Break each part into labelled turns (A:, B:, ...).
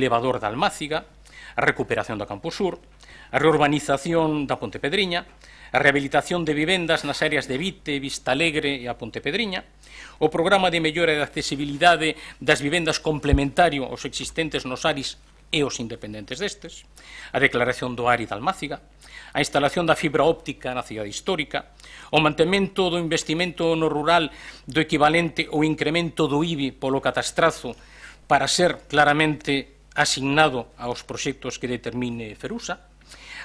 A: elevador da Almáciga, a recuperación do Campo Sur, a reurbanización da Pontepedriña, a rehabilitación de vivendas nas áreas de Vite, Vistalegre e a Pontepedriña, o programa de mellora de accesibilidade das vivendas complementario aos existentes nos ARIs e os independentes destes, a declaración do ARI da Almáciga, a instalación da fibra óptica na cidade histórica, o mantemento do investimento no rural do equivalente ao incremento do IBI polo catastrazo para ser claramente asignado aos proxectos que determine Ferusa,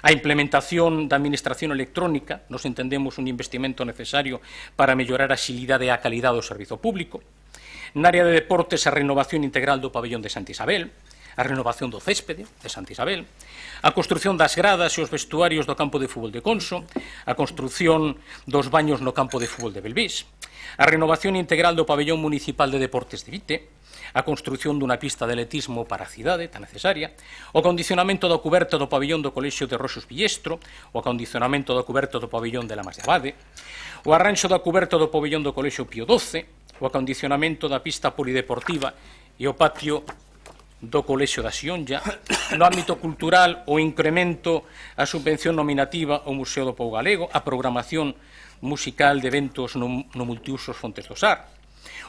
A: a implementación da administración electrónica, nos entendemos un investimento necesario para mellorar a axilidade e a calidade do servizo público, na área de deportes a renovación integral do pabellón de Santa Isabel, a renovación do céspede de Santa Isabel, a construción das gradas e os vestuarios do campo de fútbol de Conso, a construción dos baños no campo de fútbol de Belvís, a renovación integral do pabellón municipal de deportes de Vite, a construción dunha pista de atletismo para a cidade, tan necesaria, o acondicionamento da cuberta do pabellón do Colexio de Roxos Villestro, o acondicionamento da cuberta do pabellón de Lamas de Abade, o arranxo da cuberta do pabellón do Colexio Pío XII, o acondicionamento da pista polideportiva e o patio do Colexio da Xionlla, no ámbito cultural o incremento a subvención nominativa ao Museo do Pobo Galego, a programación musical de eventos no multiusos Fontes do Sar,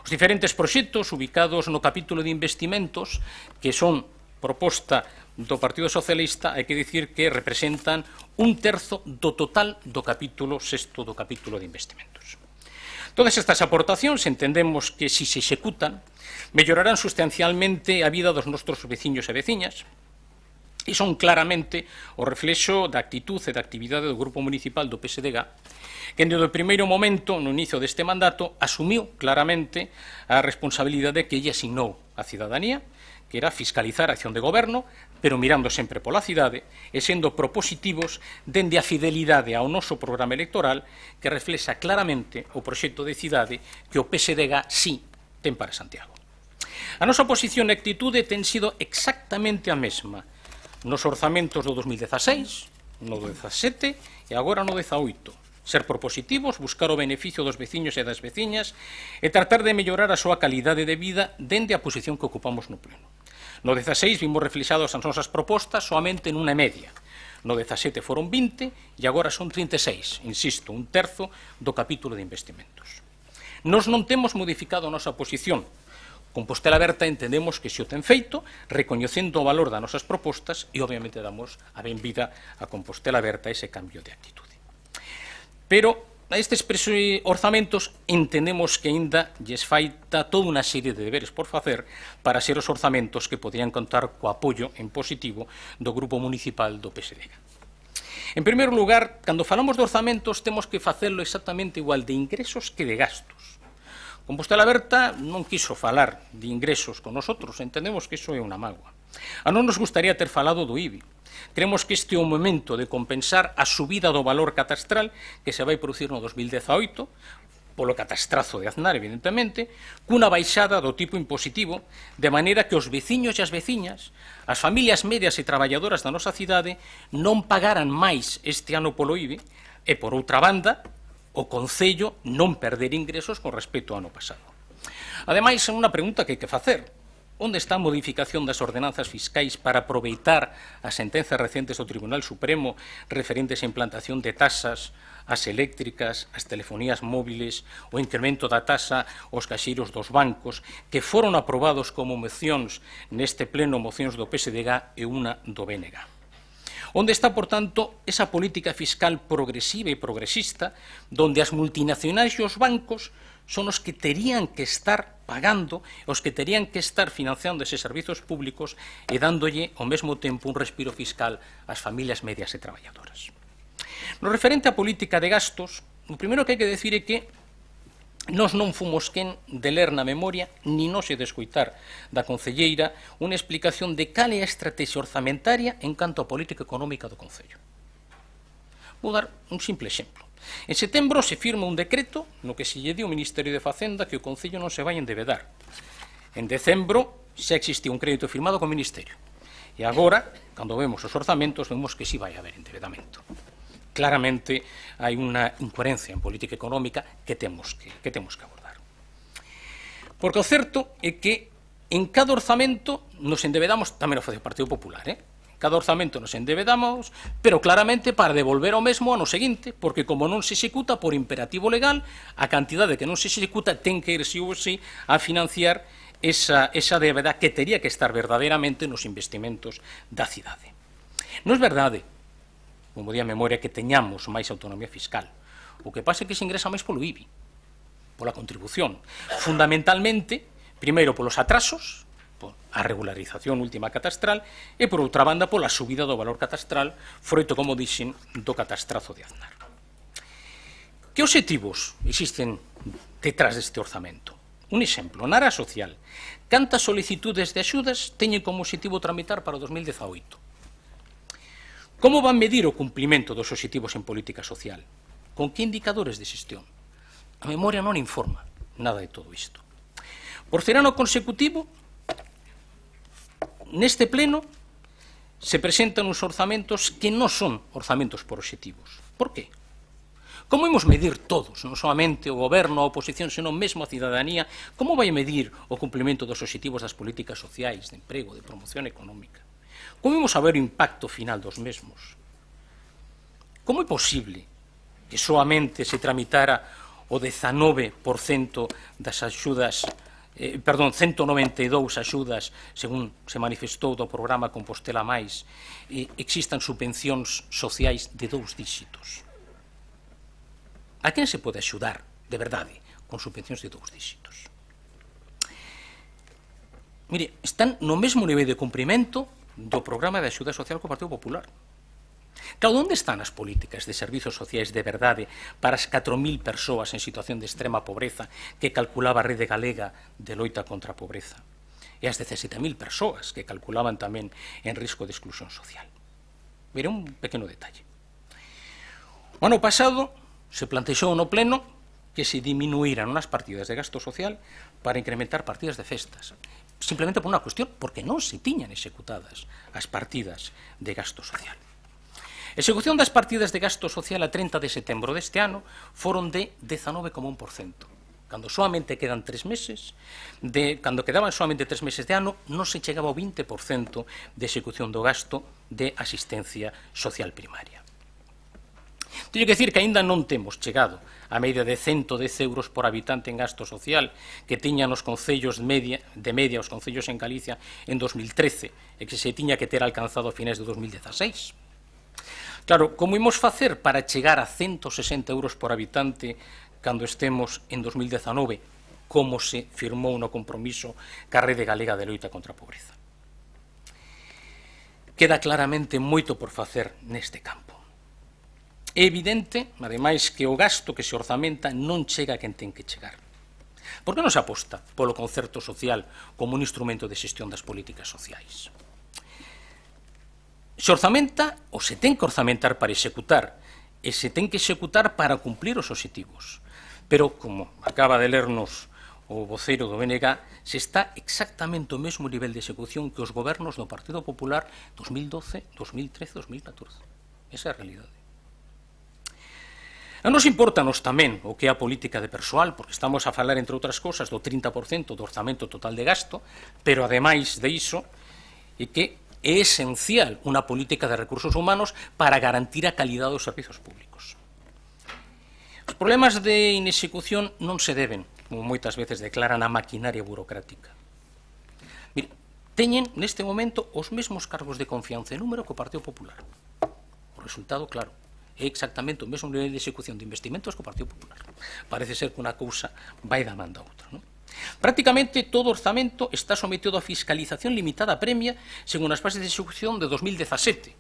A: os diferentes proxectos ubicados no capítulo de investimentos que son proposta do Partido Socialista, hai que dicir que representan 1/3 do total do capítulo 6º do capítulo de investimentos. Todas estas aportacións entendemos que, se se executan, mellorarán sustancialmente a vida dos nosos veciños e veciñas e son claramente o reflexo da actitud e da actividade do Grupo Municipal do PSDG, que desde o primeiro momento, no inicio deste mandato, asumiu claramente a responsabilidade que lle asignou a cidadanía, que era fiscalizar a acción de goberno, pero mirando sempre pola cidade e sendo propositivos dende a fidelidade ao noso programa electoral, que reflexa claramente o proxecto de cidade que o PSDG sí ten para Santiago. A nosa posición e actitude ten sido exactamente a mesma nos orzamentos do 2016, no 17 e agora no 18. Ser propositivos, buscar o beneficio dos veciños e das veciñas e tratar de mellorar a súa calidade de vida dende a posición que ocupamos no pleno. No 16 vimos reflexados as nosas propostas soamente nunha media. No 17 foron 20 e agora son 36, insisto, 1/3 do capítulo de investimentos. Nos non temos modificado a nosa posición. Compostela Aberta entendemos que se o ten feito, recoñecendo o valor das nosas propostas e, obviamente, damos a benvida a Compostela Aberta ese cambio de actitude. Pero a estes orzamentos entendemos que aínda lles falta toda unha serie de deberes por facer para ser os orzamentos que podrían contar co apoio en positivo do Grupo Municipal do PSDG. En primeiro lugar, cando falamos de orzamentos, temos que facelo exactamente igual de ingresos que de gastos. Compostela Aberta non quiso falar de ingresos con nosotros, entendemos que iso é unha mágoa. A non nos gustaría ter falado do IBI. Creemos que este é o momento de compensar a subida do valor catastral que se vai producir no 2018, polo catastrazo de Aznar, evidentemente, cunha baixada do tipo impositivo, de maneira que os veciños e as veciñas, as familias medias e traballadoras da nosa cidade, non pagaran máis este ano polo IBI e, por outra banda, o Concello non perder ingresos con respecto ao ano pasado. Ademais, é unha pregunta que hai que facer. Onde está a modificación das ordenanzas fiscais para aproveitar as sentenzas recentes do Tribunal Supremo referentes á implantación de tasas ás eléctricas, ás telefonías móviles, o incremento da tasa aos caixeiros dos bancos, que foron aprobados como mocións neste pleno, mocións do PSDG e unha do BNG? Onde está, por tanto, esa política fiscal progresiva e progresista donde as multinacionais e os bancos son os que terían que estar pagando, os que terían que estar financiando eses servizos públicos e dándolle ao mesmo tempo un respiro fiscal ás familias medias e traballadoras? No referente á política de gastos, o primeiro que hai que decir é que nós non fomos quen de ler na memoria, ni non se de escoitar da concelleira, unha explicación de cal é a estrategia orzamentaria en canto á política económica do Concello. Vou dar un simple exemplo. En setembro se firma un decreto no que se lle di ao Ministerio de Facenda que o Concello non se vai endebedar. En decembro xa existía un crédito firmado co Ministerio. E agora, cando vemos os orzamentos, vemos que si vai haber endebedamento. Claramente hai unha incoherencia en política económica que temos que abordar. Porque o certo é que En cada orzamento nos endebedamos, tamén o fai o Partido Popular, cada orzamento nos endebedamos, pero claramente para devolver ao mesmo ano seguinte, porque como non se executa por imperativo legal, a cantidade que non se executa ten que ir sí ou sí a financiar esa débeda que teria que estar verdadeiramente nos investimentos da cidade. Non é verdade, como di a memoria, que teñamos máis autonomía fiscal. O que pasa é que se ingresa máis polo IBI, pola contribución, fundamentalmente, primeiro polos atrasos, a regularización última catastral, e por outra banda pola subida do valor catastral, froito, como dixen, do catastrazo de Aznar. Que obxectivos existen detrás deste orzamento? Un exemplo, na área social, cantas solicitudes de axudas teñen como obxectivo tramitar para o 2018? Como van medir o cumplimento dos obxectivos en política social? Con que indicadores de xestión? A memoria non informa nada de todo isto. Por ser ano consecutivo, neste pleno se presentan uns orzamentos que non son orzamentos por obxectivos. Por qué? Como imos medir todos, non solamente o goberno, a oposición, senón mesmo a cidadanía, como vai medir o cumplimento dos obxectivos das políticas sociais, de emprego, de promoción económica? Como imos saber o impacto final dos mesmos? Como é posible que soamente se tramitara o 19% das axudas, 192 axudas, según se manifestou do programa Compostela Máis, existan subvencións sociais de 2 díxitos? A quen se pode axudar, de verdade, con subvencións de 2 díxitos? Mire, están no mesmo nivel de cumprimento do programa de axuda social co Partido Popular. Claro, onde están as políticas de servizos sociais de verdade para as 4.000 persoas en situación de extrema pobreza que calculaba a Rede Galega de loita contra a pobreza? E as 17.000 persoas que calculaban tamén en risco de exclusión social. Mire, un pequeno detalle. O ano pasado se plantexou no pleno que se diminuíran unhas partidas de gasto social para incrementar partidas de festas. Simplemente por unha cuestión, porque non se tiñan executadas as partidas de gasto social. A execución das partidas de gasto social a 30 de setembro deste ano foron de 19,1%. Cando solamente quedan 3 meses, cando quedaban solamente 3 meses de ano, non se chegaba ao 20% de execución do gasto de asistencia social primaria. Teño que decir que aínda non temos chegado a media de 110 euros por habitante en gasto social que tiñan os concellos de media os concellos en Galicia en 2013 e que se tiña que ter alcanzado a finais de 2016. Claro, como imos facer para chegar a 160 euros por habitante cando estemos en 2019, como se firmou no compromiso ca Rede Galega de loita contra a pobreza? Queda claramente moito por facer neste campo. É evidente, ademais, que o gasto que se orzamenta non chega a quen ten que chegar. Por que non se aposta polo concerto social como un instrumento de xestión das políticas sociais? Se orzamenta, ou se ten que orzamentar para executar, e se ten que executar para cumplir os obxectivos. Pero, como acaba de lernos o voceiro do BNG, se está exactamente o mesmo nivel de execución que os gobernos do Partido Popular 2012, 2013, 2014. Esa é a realidade. A nos importanos tamén o que é a política de persoal, porque estamos a falar, entre outras cosas, do 30% do orzamento total de gasto, pero, ademais de iso, é que é esencial unha política de recursos humanos para garantir a calidade dos servizos públicos. Os problemas de inexecución non se deben, como moitas veces declaran, a maquinaria burocrática. Mire, teñen neste momento os mesmos cargos de confianza e número que o Partido Popular. O resultado, claro, é exactamente o mesmo nivel de execución de investimentos que o Partido Popular. Parece ser que unha cousa vai da man da outra, non? Prácticamente todo o orzamento está sometido a fiscalización limitada a premia según as bases de execución de 2017,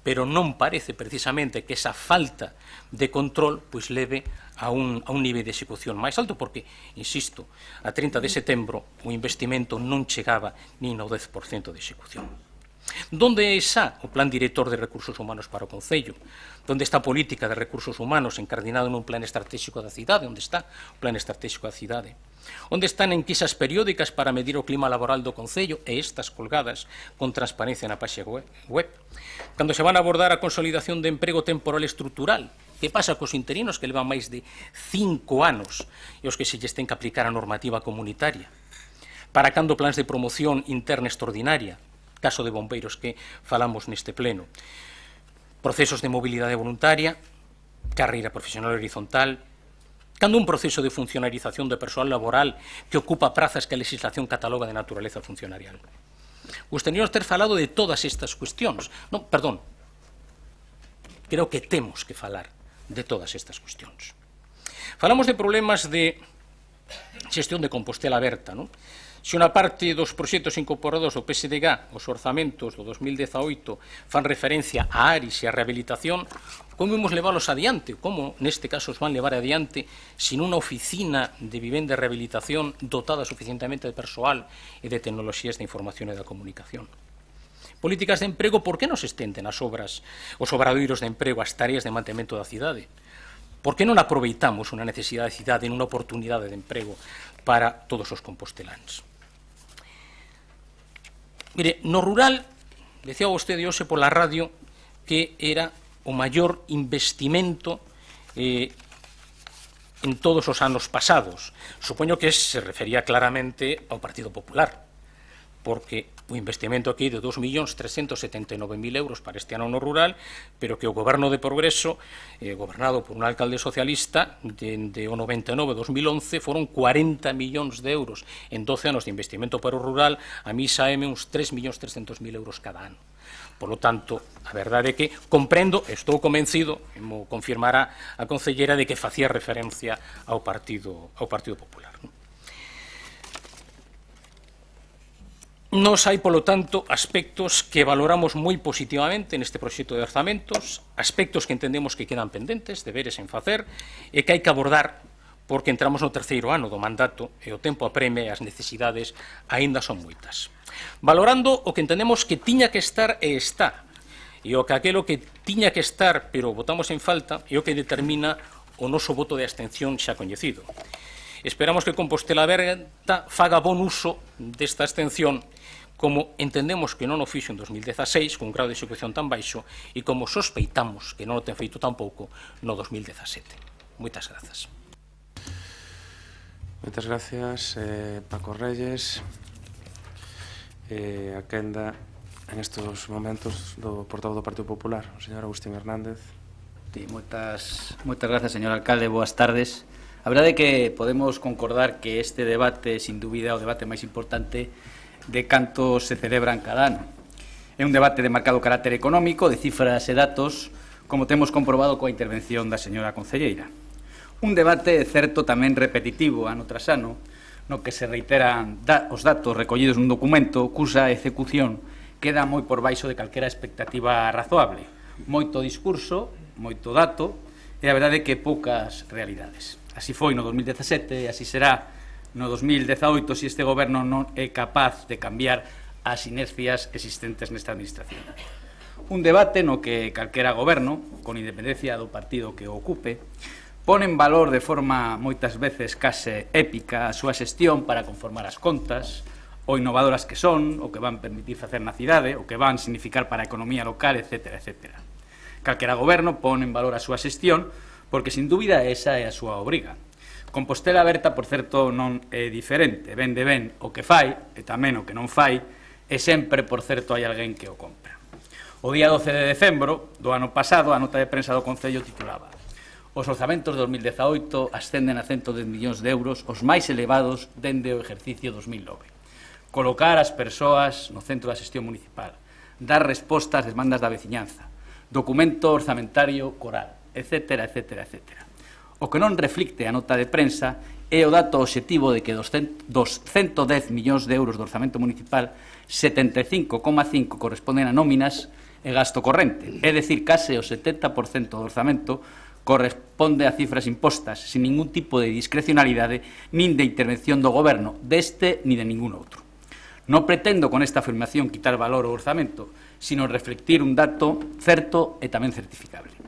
A: pero non parece precisamente que esa falta de control pois leve a un nivel de execución máis alto, porque, insisto, a 30 de setembro o investimento non chegaba nin ao 10% de execución. Donde está o Plan Director de Recursos Humanos para o Concello? Donde está a política de recursos humanos encardinado nun plan estratégico da cidade? Onde está o plan estratégico da cidade? Onde están enquisas periódicas para medir o clima laboral do Concello e estas colgadas con transparencia na página web? Cando se van a abordar a consolidación de emprego temporal estrutural? Que pasa cos interinos que levan máis de 5 anos e os que se lles ten que aplicar a normativa comunitaria? Para cando plans de promoción interna extraordinaria, caso de bombeiros que falamos neste pleno. Procesos de mobilidade voluntaria, carreira profesional horizontal, cando un proceso de funcionarización de persoal laboral que ocupa prazas que a legislación cataloga de naturaleza funcionarial. Gustaríamos ter falado de todas estas cuestións. Non, perdón, creo que temos que falar de todas estas cuestións. Falamos de problemas de xestión de Compostela Aberta, non? Se unha parte dos proxectos incorporados ao PSDG, os orzamentos do 2018, fan referencia a ARIS e a rehabilitación, como imos leválos adiante? Como, neste caso, os van levar adiante sin unha oficina de vivenda e rehabilitación dotada suficientemente de persoal e de tecnoloxías de información e da comunicación? Políticas de emprego, por que non se estenden as obras, os obradoiros de emprego, as tareas de mantemento da cidade? Por que non aproveitamos unha necesidade da cidade nunha oportunidade de emprego para todos os composteláns? Mire, no rural, decía vostede hoxe pola radio que era o maior investimento en todos os anos pasados. Supoño que se refería claramente ao Partido Popular, porque o investimento aquí de 2.379.000 euros para este ano no rural, pero que o Goberno de Progreso, gobernado por un alcalde socialista, de o 99-2011, foron 40 millóns de euros en 12 anos de investimento para o rural, a mí saeme uns 3.300.000 euros cada ano. Por lo tanto, a verdade é que comprendo, estou convencido, mo confirmará a concellera, de que facía referencia ao Partido Popular. Nos hai, polo tanto, aspectos que valoramos moi positivamente neste proxecto de orzamentos, aspectos que entendemos que quedan pendentes, deberes en facer, e que hai que abordar porque entramos no terceiro ano do mandato e o tempo apremia e as necesidades aínda son moitas. Valorando o que entendemos que tiña que estar e está, e o que aquelo que tiña que estar pero votamos en falta é o que determina o noso voto de abstención xa coñecido. Esperamos que Compostela Aberta faga bon uso desta abstención, como entendemos que non o fixo en 2016, con un grado de execución tan baixo, e como sospeitamos que non o ten feito tampouco no 2017. Moitas grazas.
B: Moitas gracias, Paco Reyes. A quenda en estes momentos do portavoz do Partido Popular, o señor Agustín Hernández.
C: Sí, moitas grazas, señor alcalde, boas tardes. A verdade é que podemos concordar que este debate, sin dúbida, é o debate máis importante de cantos se celebran cada ano. É un debate de marcado carácter económico, de cifras e datos, como temos comprobado coa intervención da señora concelleira. Un debate, certo, tamén repetitivo ano tras ano, no que se reiteran os datos recollidos nun documento cusa execución queda moi por baixo de calquera expectativa razoable. Moito discurso, moito dato, e a verdade é que poucas realidades. Así foi no 2017 e así será no 2018 se este goberno non é capaz de cambiar as inercias existentes nesta administración. Un debate no que calquera goberno, con independencia do partido que o ocupe, pone en valor de forma moitas veces case épica a súa xestión para conformar as contas, o innovadoras que son, o que van permitir facer na cidade, o que van significar para a economía local, etc. etc. Calquera goberno pone en valor a súa xestión porque, sin dúbida, esa é a súa obriga. Compostela Aberta, por certo, non é diferente. Ben de ben o que fai, e tamén o que non fai, e sempre, por certo, hai alguén que o compra. O día 12 de decembro do ano pasado, a nota de prensa do Concello titulaba: os orzamentos de 2018 ascenden a 110 millóns de euros, os máis elevados dende o exercicio 2009. Colocar as persoas no centro da xestión municipal, dar resposta ás demandas da veciñanza, documento orzamentario coral, etc., etc., etc. O que non reflicte a nota de prensa é o dato obxectivo de que dos 110 millóns de euros do orzamento municipal, 75,5 corresponden a nóminas e gasto corrente, é dicir, case o 70% do orzamento corresponde a cifras impostas, sin ningún tipo de discrecionalidade nin de intervención do goberno, deste ni de ningún outro. Non pretendo con esta afirmación quitar valor ao orzamento, sino reflectir un dato certo e tamén certificable.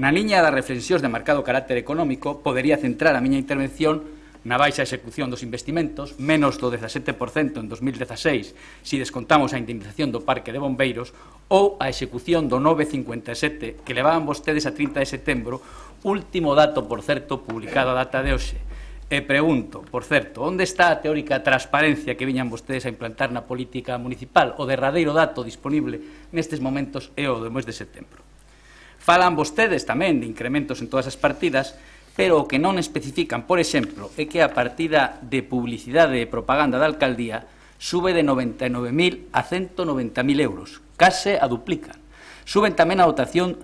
C: Na liña das reflexións de marcado carácter económico, podería centrar a miña intervención na baixa execución dos investimentos, menos do 17% en 2016, se descontamos a indemnización do Parque de Bombeiros, ou a execución do 9,57 que levaban vostedes a 30 de setembro, último dato, por certo, publicado a data de hoxe, E pregunto, por certo, onde está a teórica transparencia que viñan vostedes a implantar na política municipal? O derradeiro dato disponible nestes momentos é o do mes de setembro. Falan vostedes tamén de incrementos en todas as partidas, pero o que non especifican, por exemplo, é que a partida de publicidade e propaganda da alcaldía sube de 99.000 a 190.000 euros, case a duplican. Suben tamén a dotación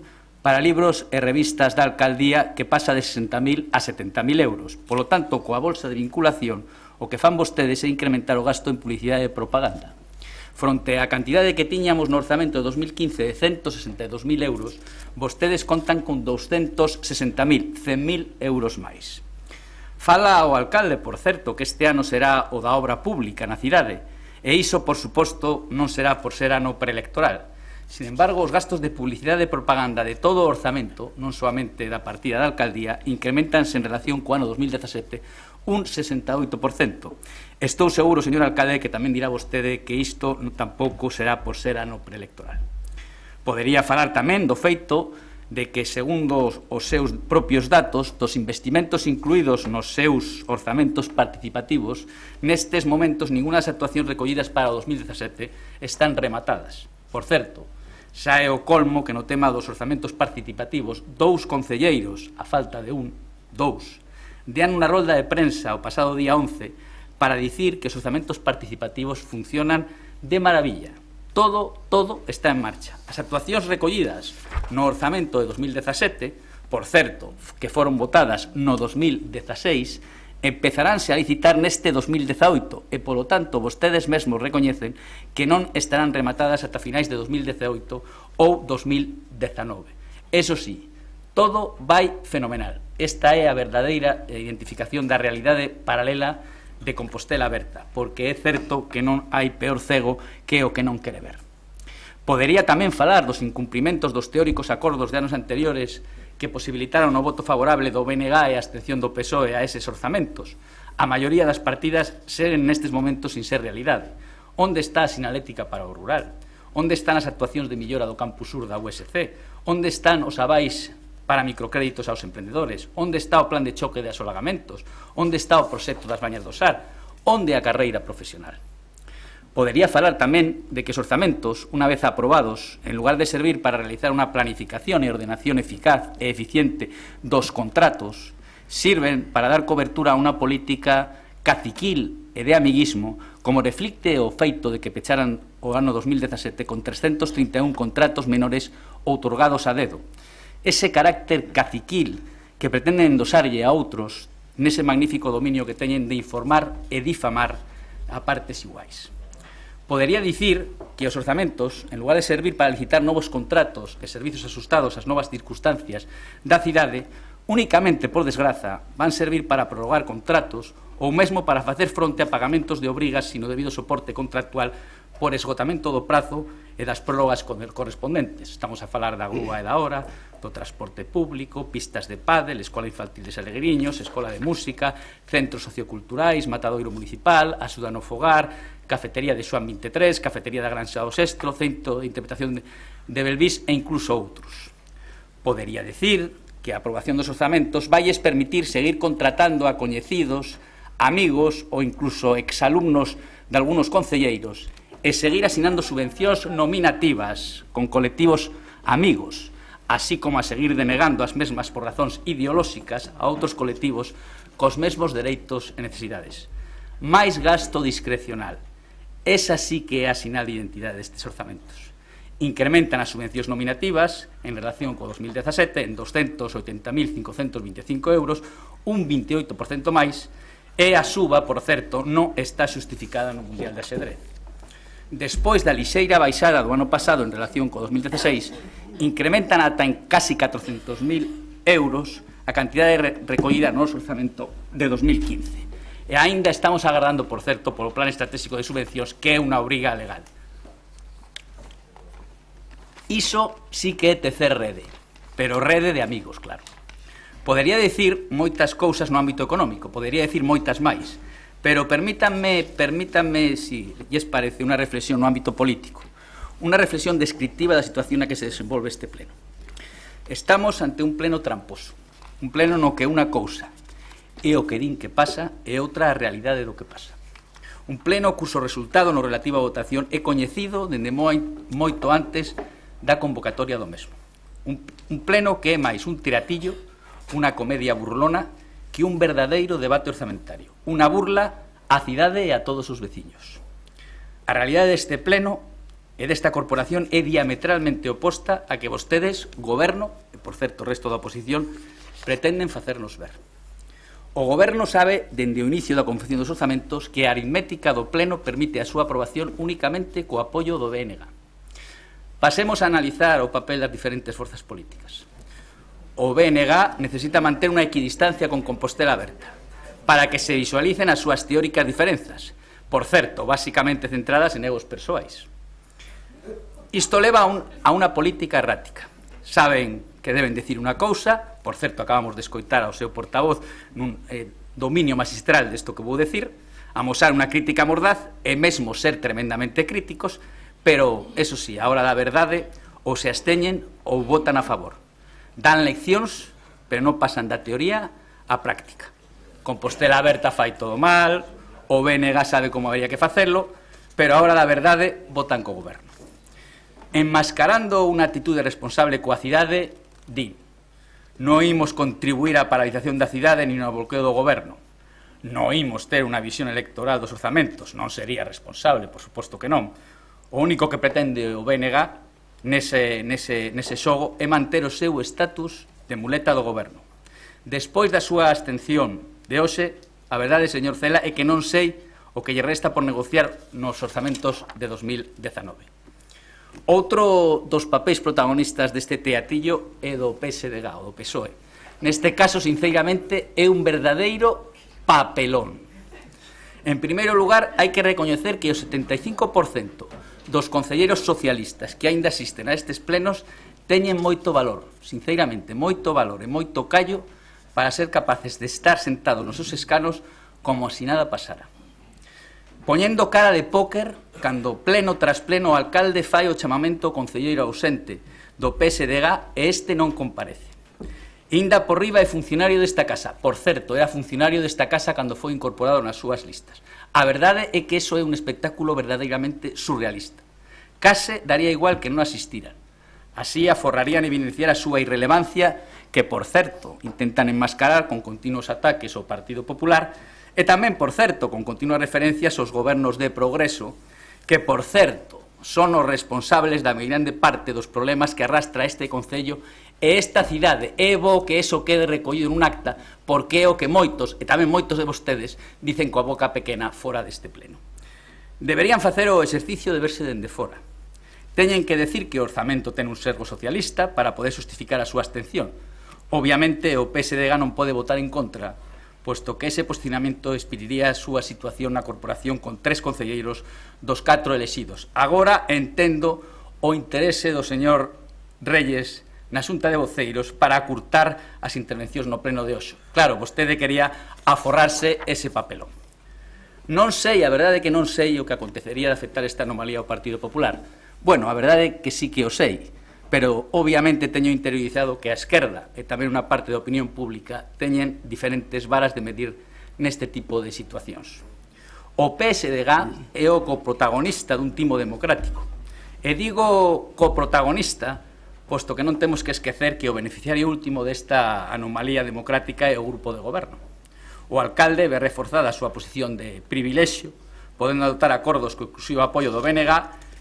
C: para libros e revistas da alcaldía que pasa de 60.000 a 70.000 euros. Por lo tanto, coa bolsa de vinculación, o que fan vostedes é incrementar o gasto en publicidade e propaganda. Fronte á cantidade que tiñamos no orzamento de 2015 de 162.000 euros, vostedes contan con 260.000, 100.000 euros máis. Fala o alcalde, por certo, que este ano será o da obra pública na cidade, e iso, por suposto, non será por ser ano preelectoral. Sin embargo, os gastos de publicidade e propaganda de todo o orzamento, non soamente da partida da alcaldía, incrementanse en relación co ano 2017 un 68%. Estou seguro, señor alcalde, que tamén dirá vostede que isto tampouco será por ser ano preelectoral. Podería falar tamén do feito de que, segundo os seus propios datos, dos investimentos incluídos nos seus orzamentos participativos, nestes momentos ninguna das actuacións recollidas para o 2017 están rematadas. Por certo, xa é o colmo que no tema dos orzamentos participativos, 2 concelleiros, a falta de 2, dean unha rolda de prensa o pasado día 11 para dicir que os orzamentos participativos funcionan de maravilla. Todo está en marcha. As actuacións recollidas no orzamento de 2017, por certo, que foron votadas no 2016, empezaránse a licitar neste 2018 e, polo tanto, vostedes mesmos recoñecen que non estarán rematadas ata finais de 2018 ou 2019. Eso sí, todo vai fenomenal. Esta é a verdadeira identificación da realidade paralela de Compostela Aberta, porque é certo que non hai peor cego que o que non quere ver. Podería tamén falar dos incumprimentos dos teóricos acordos de anos anteriores que posibilitaron o voto favorable do BNG e a abstención do PSOE a eses orzamentos. A maioría das partidas seguen nestes momentos sin ser realidade. Onde está a sinalética para o rural? Onde están as actuacións de millora do campus sur da USC? Onde están os avais para microcréditos aos emprendedores? Onde está o plan de choque de asolagamentos? Onde está o proxecto das bañas do SAR? Onde a carreira profesional? Podería falar tamén de que os orzamentos, unha vez aprobados, en lugar de servir para realizar unha planificación e ordenación eficaz e eficiente dos contratos, sirven para dar cobertura a unha política caciquil e de amiguismo, como reflicte o feito de que pecharan o ano 2017 con 331 contratos menores outorgados a dedo. Ese carácter caciquil que pretenden endosarlle a outros nese magnífico dominio que teñen de informar e difamar a partes iguais. Podería dicir que os orzamentos, en lugar de servir para licitar novos contratos e servizos asustados ás novas circunstancias da cidade, únicamente, por desgraza, van servir para prorrogar contratos ou mesmo para facer fronte a pagamentos de obrigas sin o debido soporte contractual por esgotamento do prazo e das prórrogas correspondentes. Estamos a falar da grúa e da hora, do transporte público, pistas de pádel, escola infantil de Salegriños, escola de música, centros socioculturais, matadoiro municipal, axuda no fogar, cafetería de Xoan 23, cafetería da Granxa do Sestro, centro de interpretación de Belvís e incluso outros. Podería decir que a aprobación dos orzamentos vailles permitir seguir contratando a coñecidos, amigos ou incluso exalumnos de algúns concelleiros e seguir asinando subvencións nominativas con colectivos amigos, así como a seguir denegando as mesmas por razóns ideolóxicas a outros colectivos cos mesmos dereitos e necesidades. máis gasto discrecional. Esa sí que é a sinal de identidade destes orzamentos. Incrementan as subvencións nominativas en relación co 2017 en 280.525 euros, un 28% máis, e a suba, por certo, non está xustificada no Mundial de Axedrez. Despois da lixeira baixada do ano pasado en relación co 2016, incrementan ata en casi 400.000 euros a cantidade recollida no noso orzamento de 2015. E aínda estamos agardando, por certo, polo Plan Estratégico de Subvencións, que é unha obriga legal. Iso sí que é tecer rede, pero rede de amigos, claro. Podería dicir moitas cousas no ámbito económico, podería dicir moitas máis, pero permítanme, si lles parece, unha reflexión no ámbito político, unha reflexión descriptiva da situación na que se desenvolve este pleno. Estamos ante un pleno tramposo, un pleno no que unha cousa é o que din que pasa e outra a realidade do que pasa. Un pleno cuso resultado no relativo a votación é coñecido dende moito antes da convocatoria do mesmo. Un pleno que é máis un tiratillo, unha comedia burlona, que un verdadeiro debate orzamentario. Unha burla á cidade e a todos os veciños. A realidade deste pleno e desta corporación é diametralmente oposta a que vostedes, goberno, e por certo o resto da oposición, pretenden facernos ver. O goberno sabe, dende o inicio da confección dos orzamentos, que a aritmética do pleno permite a súa aprobación únicamente co apoio do BNG. Pasemos a analizar o papel das diferentes forzas políticas. O BNG necesita manter unha equidistancia con Compostela Aberta para que se visualicen as súas teóricas diferenzas, por certo, basicamente centradas en egos persoais. Isto leva a unha política errática. Saben que deben decir unha cousa, por certo, acabamos de escoitar ao seu portavoz nun dominio magistral desto que vou decir, amosar unha crítica mordaz e mesmo ser tremendamente críticos, pero, eso sí, a hora da verdade, ou se absteñen ou votan a favor. Dan leccións, pero non pasan da teoría á práctica. Compostela Aberta fai todo mal, o BNG sabe como habría que facelo, pero a hora da verdade votan co goberno. Enmascarando unha actitude responsable coa cidade, di: non imos contribuir á paralización da cidade nin ao bloqueo do goberno. Non imos ter unha visión electoral dos orzamentos, non sería responsable, por suposto que non. O único que pretende o BNG nese xogo é manter o seu estatus de muleta do goberno. Despois da súa abstención de hoxe, a verdade, señor Cela, é que non sei o que lle resta por negociar nos orzamentos de 2019. Outro dos papéis protagonistas deste teatillo é do PSDG, o do PSOE. Neste caso, sinceramente, é un verdadeiro papelón. En primeiro lugar, hai que recoñecer que o 75% dos concelleiros socialistas que aínda asisten a estes plenos teñen moito valor, sinceramente, moito valor e moito callo para ser capaces de estar sentados nos seus escanos como se nada pasara. Poñendo cara de póker, cando pleno tras pleno o alcalde fai o chamamento ao concelleiro ausente do PSDG e este non comparece. Inda por riba é funcionario desta casa. Por certo, era funcionario desta casa cando foi incorporado nas súas listas. A verdade é que iso é un espectáculo verdadeiramente surrealista. Case daría igual que non asistiran. Así aforrarían evidenciar a súa irrelevancia, que, por certo, intentan enmascarar con continuos ataques ao Partido Popular, e tamén, por certo, con continuas referencias aos gobernos de progreso, que, por certo, son os responsables da meirande parte dos problemas que arrastra este concello e esta cidade. É bo que eso quede recollido nun acta, porque é o que moitos, e tamén moitos de vostedes, dicen coa boca pequena fora deste pleno. Deberían facer o exercicio de verse dende fora. Teñen que decir que o orzamento ten un sesgo socialista para poder justificar a súa abstención. Obviamente, o PSDG non pode votar en contra, posto que ese posicionamento expiriría a súa situación na corporación con 3 concelleiros dos 4 elexidos. Agora entendo o interese do señor Reyes na Xunta de Voceiros para acurtar as intervencións no pleno de hoxe. Claro, vostede quería aforrarse ese papelón. Non sei, a verdade é que non sei o que acontecería de afectar esta anomalía ao Partido Popular. Bueno, a verdade é que sí que o sei, pero obviamente teño interiorizado que a esquerda e tamén unha parte da opinión pública teñen diferentes varas de medir neste tipo de situacións. O PSDG é o coprotagonista dun timo democrático. E digo coprotagonista, posto que non temos que esquecer que o beneficiario último desta anomalía democrática é o grupo de goberno. O alcalde ve reforzada a súa posición de privilexio, podendo adoptar acordos co exclusivo apoio do BNG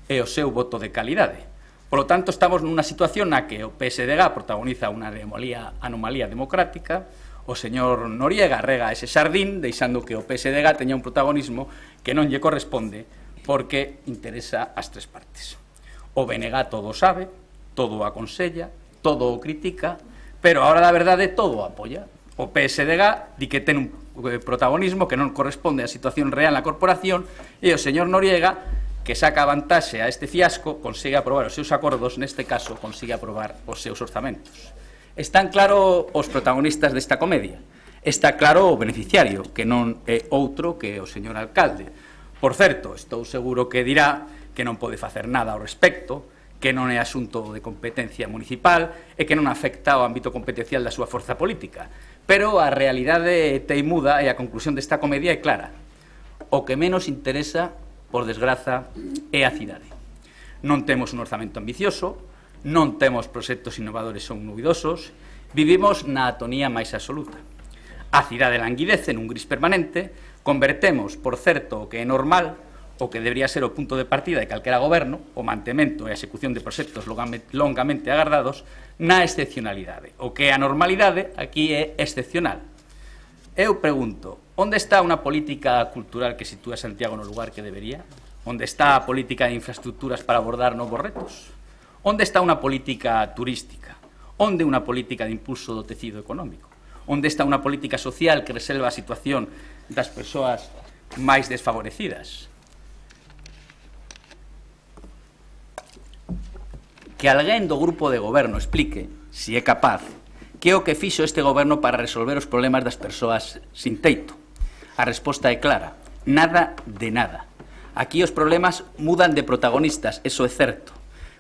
C: e o seu voto de calidade. Por lo tanto, estamos nunha situación na que o PSDG protagoniza unha anomalía democrática, o señor Noriega rega ese xardín, deixando que o PSDG teña un protagonismo que non lle corresponde porque interesa as 3 partes. O BNG todo o sabe, todo o aconsella, todo o critica, pero a hora da verdade todo o apoia. O PSDG di que ten un protagonismo que non corresponde á situación real na corporación e o señor Noriega, que saca vantaxe a este fiasco, consigue aprobar os seus acordos, neste caso, consigue aprobar os seus orzamentos. Están claro os protagonistas desta comedia. Está claro o beneficiario, que non é outro que o señor alcalde. Por certo, estou seguro que dirá que non pode facer nada ao respecto, que non é asunto de competencia municipal e que non afecta ao ámbito competencial da súa forza política. Pero a realidade teimuda e a conclusión desta comedia é clara. O que menos interesa, por desgraza, é a cidade. Non temos un orzamento ambicioso, non temos proxectos innovadores ou novidosos, vivimos na atonía máis absoluta. A cidade languidece nun gris permanente, convertemos, por certo, o que é normal, o que debería ser o punto de partida de calquera goberno, o mantemento e a execución de proxectos longamente agardados, na excepcionalidade. O que é a normalidade aquí é excepcional. Eu pregunto, onde está unha política cultural que sitúa Santiago no lugar que debería? Onde está a política de infraestructuras para abordar novos retos? Onde está unha política turística? Onde unha política de impulso do tecido económico? Onde está unha política social que reserva a situación das persoas máis desfavorecidas? Que alguén do grupo de goberno explique, se é capaz, que é o que fixo este goberno para resolver os problemas das persoas sin teito. A resposta é clara, nada de nada. Aquí os problemas mudan de protagonistas, eso é certo,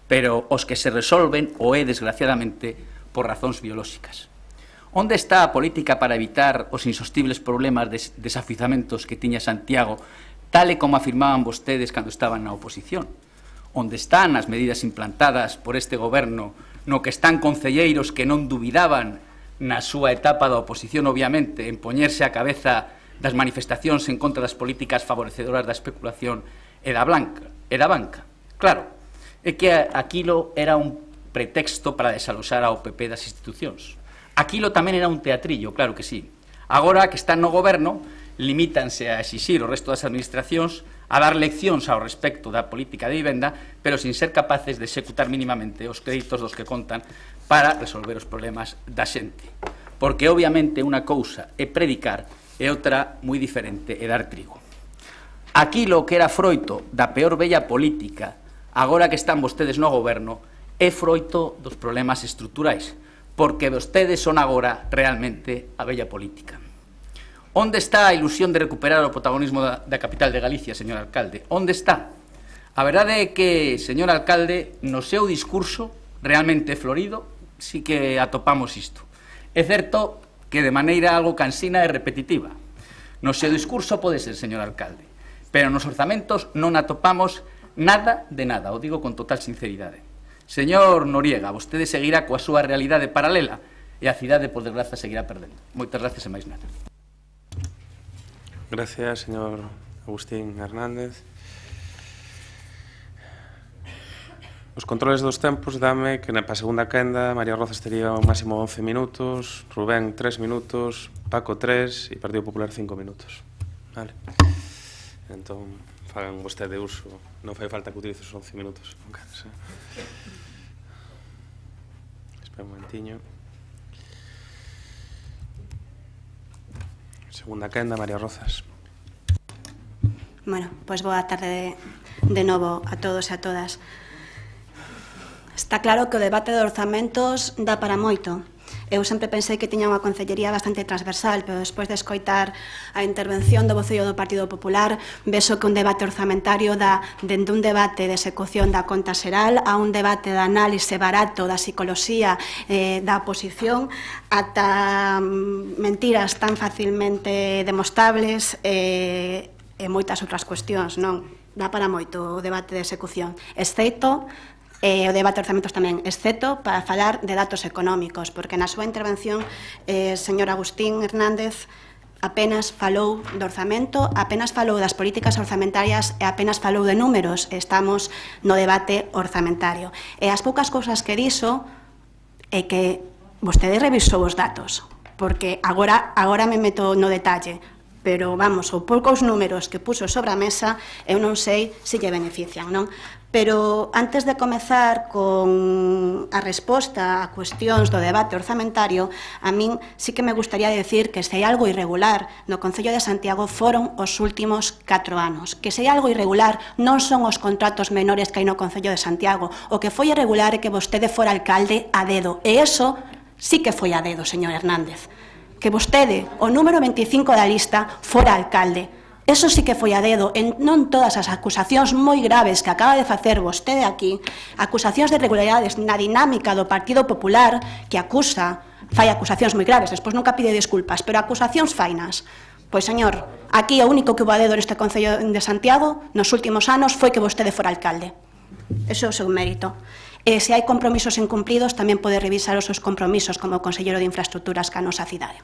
C: pero os que se resolven o é, desgraciadamente, por razóns biolóxicas. Onde está a política para evitar os insostibles problemas de desafiuzamentos que tiña Santiago, tal e como afirmaban vostedes cando estaban na oposición? Onde están as medidas implantadas por este goberno no que están concelleiros que non dubidaban na súa etapa da oposición, obviamente, en poñerse á cabeza das manifestacións en contra das políticas favorecedoras da especulación e da banca? Claro, é que aquilo era un pretexto para desaloxar a OPP das institucións. Aquilo tamén era un teatrillo, claro que sí. Agora que están no goberno, limítanse a exixir o resto das administracións a dar leccións ao respecto da política de vivenda, pero sin ser capaces de executar mínimamente os créditos dos que contan para resolver os problemas da xente. Porque, obviamente, unha cousa é predicar e outra moi diferente é dar trigo. Aquilo que era froito da peor vella política, agora que están vostedes no goberno, é froito dos problemas estruturais, porque vostedes son agora realmente a vella política. Onde está a ilusión de recuperar o protagonismo da capital de Galicia, señor alcalde? Onde está? A verdade é que, señor alcalde, no seu discurso realmente florido, sí que atopamos isto. É certo que de maneira algo cansina e repetitiva. No seu discurso pode ser, señor alcalde, pero nos orzamentos non atopamos nada de nada, o digo con total sinceridade. Señor Noriega, vostede seguirá coa súa realidade paralela e a cidade, por desgraza, seguirá perdendo. Moitas gracias e máis nada.
B: Gracias, señor Agustín Hernández. Os controles dos tempos dame que para a segunda quenda María Rozas tería un máximo 11 minutos, Rubén 3 minutos, Paco 3 e Partido Popular 5 minutos. Vale. Entón, fagan vostede uso. Non fai falta que utilice os 11 minutos. Espera un momentiño. Segunda quenda, María Rozas.
D: Bueno, pois boa tarde de novo a todos e a todas. Está claro que o debate de orzamentos dá para moito. Eu sempre pensei que tiña unha concellería bastante transversal, pero despois de escoitar a intervención do voceiro do Partido Popular, vexo que un debate orzamentario dá dende un debate de execución da conta xeral a un debate de análise barato da psicoloxía da oposición ata mentiras tan facilmente demostrables e moitas outras cuestións, non? Dá para moito o debate de execución, exceto o debate de orzamentos tamén, exceto para falar de datos económicos, porque na súa intervención, señor Agustín Hernández, apenas falou do orzamento, apenas falou das políticas orzamentarias e apenas falou de números. Estamos no debate orzamentario. E as poucas cousas que dixo é que vostede revisou os datos, porque agora me meto no detalle, pero, vamos, os poucos números que puso sobre a mesa, eu non sei se lle benefician, non? Pero, antes de comezar con a resposta a cuestións do debate orzamentario, a min sí que me gustaría decir que se hai algo irregular no Concello de Santiago foron os últimos 4 anos. Que se hai algo irregular non son os contratos menores que hai no Concello de Santiago. O que foi irregular é que vostede fora alcalde a dedo. E eso sí que foi a dedo, señor Hernández. Que vostede, o número 25 da lista, fora alcalde. Eso sí que foi a dedo, en non todas as acusacións moi graves que acaba de facer vostede aquí, acusacións de irregularidades na dinámica do Partido Popular que acusa fai acusacións moi graves, despois nunca pide desculpas, pero acusacións fainas. Pois, señor, aquí o único que houve a dedo neste Concello de Santiago nos últimos anos foi que vostede fora alcalde. Eso é o seu mérito. E se hai compromisos incumplidos, tamén pode revisar os seus compromisos como Conselleiro de Infraestructuras ca nosa cidade.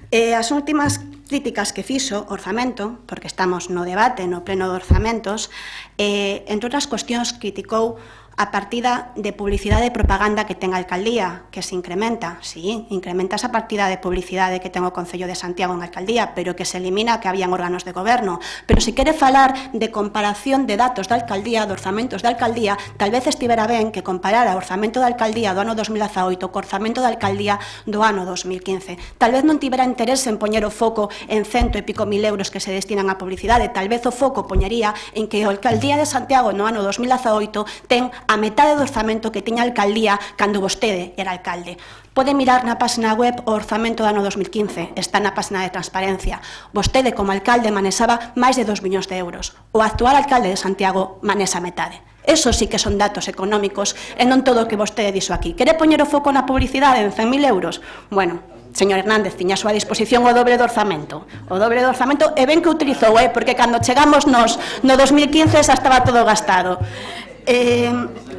D: As últimas críticas que fixo o orzamento, porque estamos no debate, no pleno de orzamentos, entre outras cuestións criticou a partida de publicidade e propaganda que ten a alcaldía, que se incrementa, sí, incrementa esa partida de publicidade que ten o Concello de Santiago en alcaldía, pero que se elimina que habían órganos de goberno. Pero se quere falar de comparación de datos da alcaldía, de orzamentos da alcaldía, tal vez estivera ben que comparara o orzamento da alcaldía do ano 2018 co orzamento da alcaldía do ano 2015. Tal vez non tivera interés en poñer o foco en 100 e pico mil euros que se destinan a publicidade, tal vez o foco poñería en que a alcaldía de Santiago no ano 2018 ten a metade do orzamento que tiña a alcaldía cando vostede era alcalde. Pode mirar na página web o orzamento do ano 2015, está na página de transparencia. Vostede, como alcalde, manexaba máis de 2 millóns de euros. O actual alcalde de Santiago manexa metade. Eso sí que son datos económicos e non todo o que vostede dixo aquí. Quere poñer o foco na publicidade en 100.000 euros? Bueno, señor Hernández, tiña a súa disposición o dobre do orzamento. O dobre do orzamento, e ben que utilizou, porque cando chegamos no 2015 xa estaba todo gastado.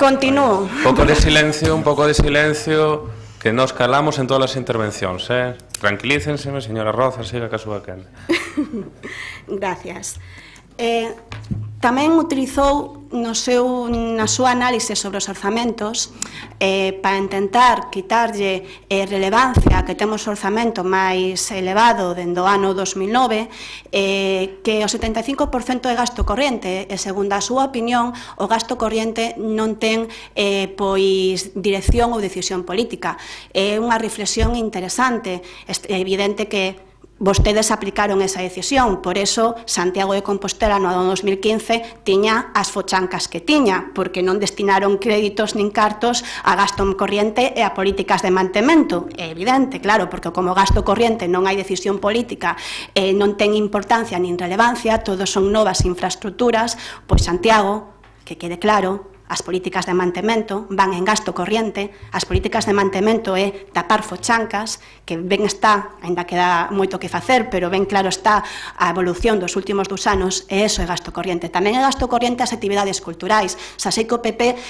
D: Continúo.
B: Un pouco de silencio, que nos calamos en todas as intervencións, Tranquilícense, señora Roza, siga ca súa quenda.
D: Gracias. Tamén utilizou na súa análise sobre os orzamentos para intentar quitarlle relevancia que temos o orzamento máis elevado dende o ano 2009, que o 75% de gasto corriente, e segundo a súa opinión, o gasto corriente non ten pois dirección ou decisión política. É unha reflexión interesante, é evidente que vostedes aplicaron esa decisión, por eso Santiago de Compostela no ano 2015 tiña as fochancas que tiña, porque non destinaron créditos nin cartos a gasto corriente e a políticas de mantemento. É evidente, claro, porque como gasto corriente non hai decisión política, non ten importancia nin relevancia, todos son novas infraestructuras, pois Santiago, que quede claro, as políticas de mantemento van en gasto corriente, as políticas de mantemento é tapar fochancas, que ben está, ainda queda moito que facer, pero ben claro está a evolución dos últimos 2 anos, e iso é gasto corriente. Tamén é gasto corriente as actividades culturais. Xa sei que o PP,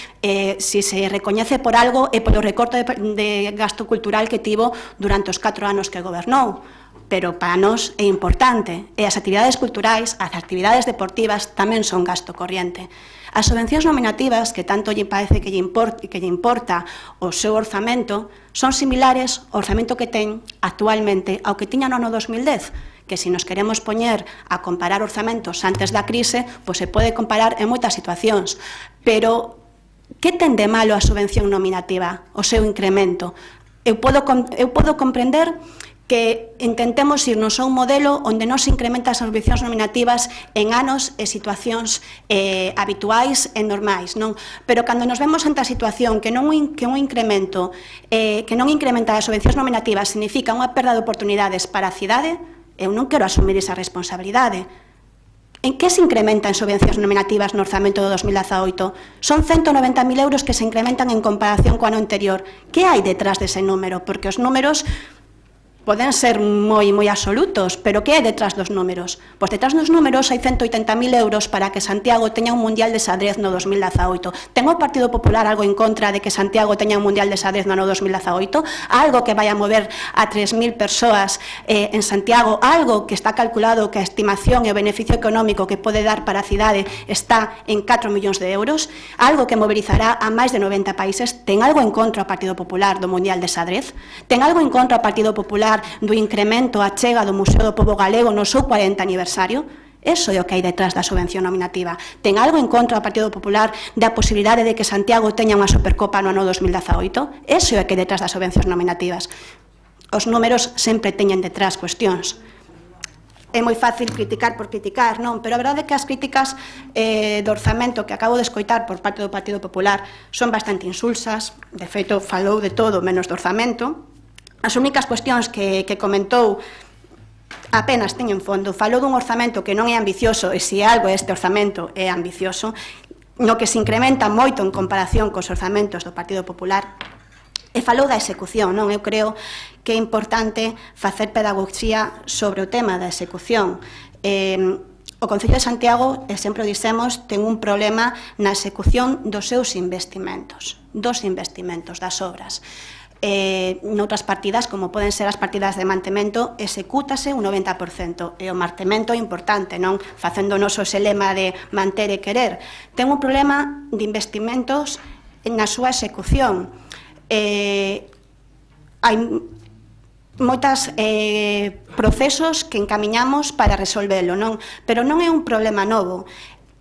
D: se se recoñece por algo, é polo recorte de gasto cultural que tivo durante os 4 anos que gobernou, pero para nós é importante, e as actividades culturais, as actividades deportivas tamén son gasto corriente. As subvencións nominativas, que tanto lle parece que lle importa o seu orzamento, son similares ao orzamento que ten actualmente ao que tiña no ano 2010, que se nos queremos poñer a comparar orzamentos antes da crise, pois se pode comparar en moitas situacións. Pero, que ten de malo a subvención nominativa, o seu incremento? Eu podo comprender que intentemos irnos a un modelo onde non se incrementan as subvencións nominativas en anos e situacións habituais e normais, non? Pero cando nos vemos ante a situación que un incremento que non incrementa as subvencións nominativas significa unha perda de oportunidades para a cidade, eu non quero asumir esa responsabilidade. En que se incrementan subvencións nominativas no orzamento do 2018? Son 190.000 euros que se incrementan en comparación co ano anterior. Que hai detrás dese número? Porque os números poden ser moi absolutos, pero que hai detrás dos números? Pois detrás dos números hai 180.000 euros para que Santiago teña un Mundial de Xadrez no 2018. Ten o Partido Popular algo en contra de que Santiago teña un Mundial de Xadrez no ano 2018? Algo que vai a mover a 3.000 persoas en Santiago? Algo que está calculado que a estimación e o beneficio económico que pode dar para a cidade está en 4 millóns de euros? Algo que mobilizará a máis de 90 países? Ten algo en contra o Partido Popular do Mundial de Xadrez? Ten algo en contra o Partido Popular do incremento a chega do Museo do Pobo Galego no seu 40 aniversario? Eso é o que hai detrás da subvención nominativa. Ten algo en contra o Partido Popular da posibilidade de que Santiago teña unha Supercopa no ano 2018? Eso é o que hai detrás das subvencións nominativas. Os números sempre teñen detrás cuestións. É moi fácil criticar por criticar, non? Pero a verdade é que as críticas do orzamento que acabo de escoitar por parte do Partido Popular son bastante insulsas. De feito, falou de todo menos do orzamento. As únicas cuestións que comentou apenas teñen fondo. Falou dun orzamento que non é ambicioso, e se algo este orzamento é ambicioso, no que se incrementa moito en comparación cos orzamentos do Partido Popular. E falou da execución, non? Eu creo que é importante facer pedagogía sobre o tema da execución. O Concello de Santiago, e sempre o dixemos, ten un problema na execución dos seus investimentos, das obras. Noutras partidas, como poden ser as partidas de mantemento, execútase un 90%, e o mantemento é importante, non facendo o noso ese lema de manter e querer. Ten un problema de investimentos na súa execución. Hai moitos procesos que encamiñamos para resolvelo, non? Pero non é un problema novo,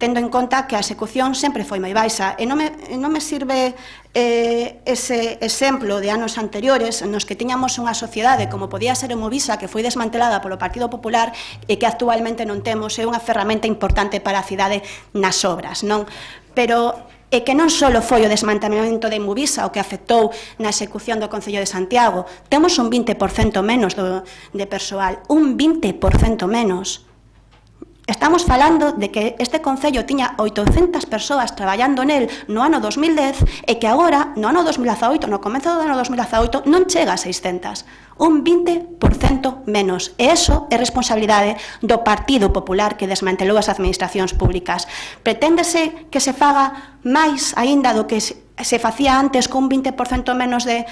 D: tendo en conta que a execución sempre foi moi baixa. E non me sirve ese exemplo de anos anteriores nos que tiñamos unha sociedade como podía ser o Movisa, que foi desmantelada polo Partido Popular e que actualmente non temos, é unha ferramenta importante para a cidade nas obras, non? Pero é que non só foi o desmantelamento de Movisa o que afectou na execución do Concello de Santiago. Temos un 20% menos de persoal, un 20% menos. Estamos falando de que este Concello tiña 800 persoas traballando nel no ano 2010 e que agora, no ano 2018, no comezo do ano 2018, non chega a 600. Un 20% menos. E iso é responsabilidade do Partido Popular que desmantelou as administracións públicas. Preténdese que se faga máis aínda do que se facía antes con un 20% menos de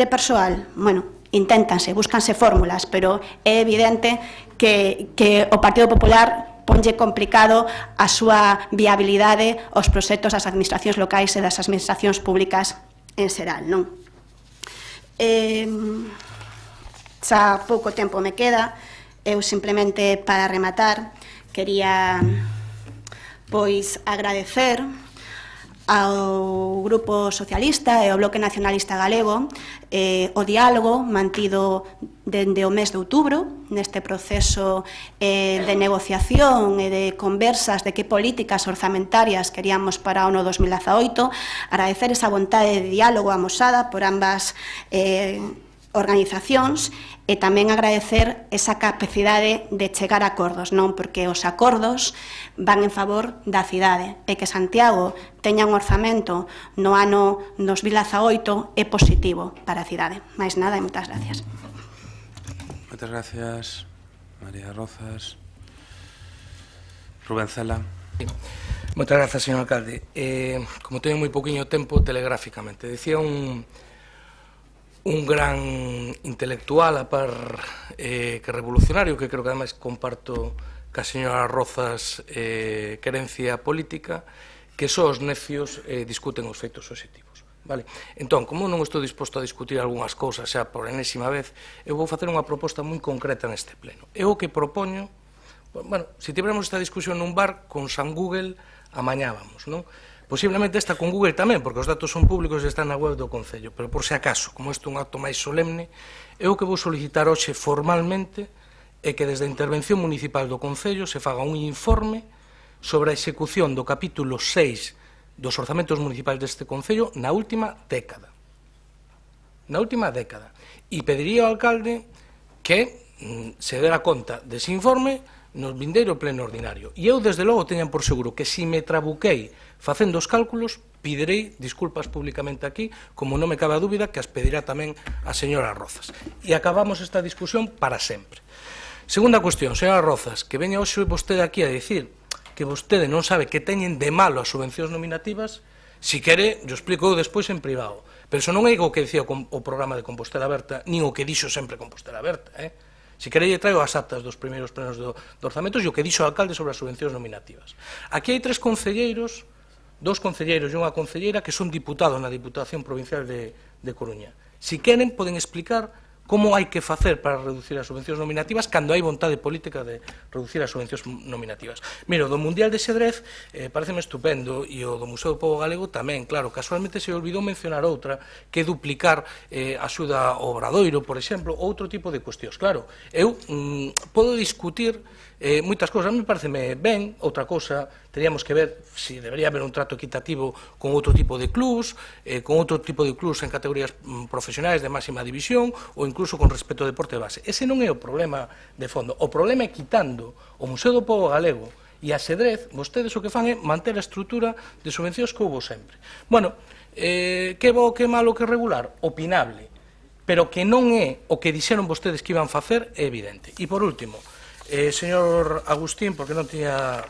D: persoal? Bueno, inténtanse, búscanse fórmulas, pero é evidente que o Partido Popular ponlle complicado a súa viabilidade aos proxectos das administracións locais e das administracións públicas en xeral, non? Xa pouco tempo me queda. Eu simplemente, para rematar, quería pois agradecer ao Grupo Socialista e ao Bloque Nacionalista Galego o diálogo mantido dende o mes de outubro neste proceso de negociación e de conversas de que políticas orzamentarias queríamos para o ano 2018, agradecer esa vontade de diálogo amosada por ambas organizacións e tamén agradecer esa capacidade de chegar a acordos, non? Porque os acordos van en favor da cidade e que Santiago teña un orzamento no ano 2018 é positivo para a cidade. Mais nada e moitas gracias.
B: Moitas gracias, María Rozas. Rubén Cela.
E: Moitas grazas, señor alcalde. Como teño moi pouquiño tempo, telegráficamente. Decía un gran intelectual, a par que revolucionario, que creo que ademais comparto ca señora Rozas querencia política, que só os necios discuten os feitos obxectivos. Vale? Entón, como non estou disposto a discutir algunhas cousas xa por enésima vez, eu vou facer unha proposta moi concreta neste pleno. Eu o que propoño, bueno, se tiveramos esta discusión nun bar, con San Google amañábamos, non? Posiblemente esta con Google tamén, porque os datos son públicos e están na web do Concello, pero por se acaso, como isto é un acto máis solemne, eu que vou solicitar hoxe formalmente é que desde a intervención municipal do Concello se faga un informe sobre a execución do capítulo 6 dos orzamentos municipais deste Concello na última década. Na última década. E pediría ao alcalde que se dera conta dese informe no vindeiro pleno ordinario. E eu, desde logo, teñan por seguro que se me trabuquei facendo os cálculos, pedirei disculpas públicamente aquí, como non me cabe a dúbida que as pedirá tamén a señora Rozas. E acabamos esta discusión para sempre. Segunda cuestión, señora Rozas, que veña hoxe vostede aquí a dicir que vostede non sabe que teñen de malo as subvencións nominativas, si quere, yo explico despois en privado. Pero iso non é o que dicía o programa de Compostela Aberta, nin o que dixo sempre Compostela Aberta, Si queréis, traigo as actas dos primeiros plenos do orzamentos e o que dixo o alcalde sobre as subvencións nominativas. Aquí hai 3 concelleiros, 2 concelleiros e unha concelleira que son diputados na Diputación Provincial de Coruña. Si queren, poden explicar como hai que facer para reducir as subvencións nominativas cando hai vontade política de reducir as subvencións nominativas. Mira, o do Mundial de Xedrez pareceme estupendo e o do Museo do Pobo Galego tamén, claro, casualmente se olvidou mencionar outra que duplicar a axuda ao Obradoiro, por exemplo, outro tipo de cuestións. Claro, eu podo discutir moitas cousas, a mí pareceme ben, outra cousa, teríamos que ver se debería haber un trato equitativo con outro tipo de clubs, con outro tipo de clubs en categorías profesionais de máxima división ou incluso con respecto ao deporte de base. Ese non é o problema de fondo. O problema é quitando o Museo do Pobo Galego e a Xedrez, vostedes o que fan é manter a estrutura de subvencións que houbo sempre. Bueno, que bo, que malo, que regular, opinable, pero que non é o que dixeron vostedes que iban facer é evidente. E por último, señor Agustín, porque non tiña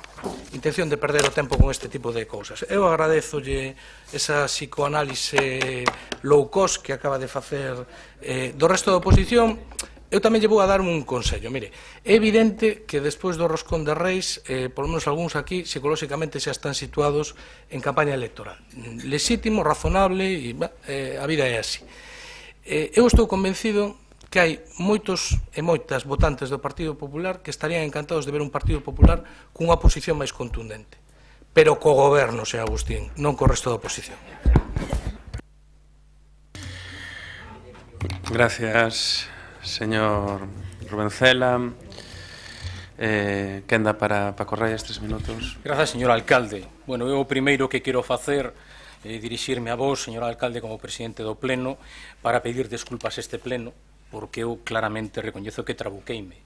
E: intención de perder o tempo con este tipo de cousas, eu agradezolle esa psicoanálise low cost que acaba de facer do resto da oposición. Eu tamén lle vou a dar un consello. Mire, é evidente que despois do roscón de Reis, por lo menos algúns aquí, psicolóxicamente xa están situados en campaña electoral. Lexítimo, razonable, e a vida é así. Eu estou convencido que hai moitos e moitas votantes do Partido Popular que estarían encantados de ver un Partido Popular cunha oposición máis contundente, pero co goberno, señor Agustín, non co resto da oposición.
B: Gracias, señor Rubén Cela. Quenda para Paco Reyes, 3 minutos.
A: Gracias, señor alcalde. Bueno, eu o primeiro que quero facer dirixirme a vos, señor alcalde, como presidente do pleno, para pedir desculpas a este pleno, porque eu claramente recoñezo que trabuqueime.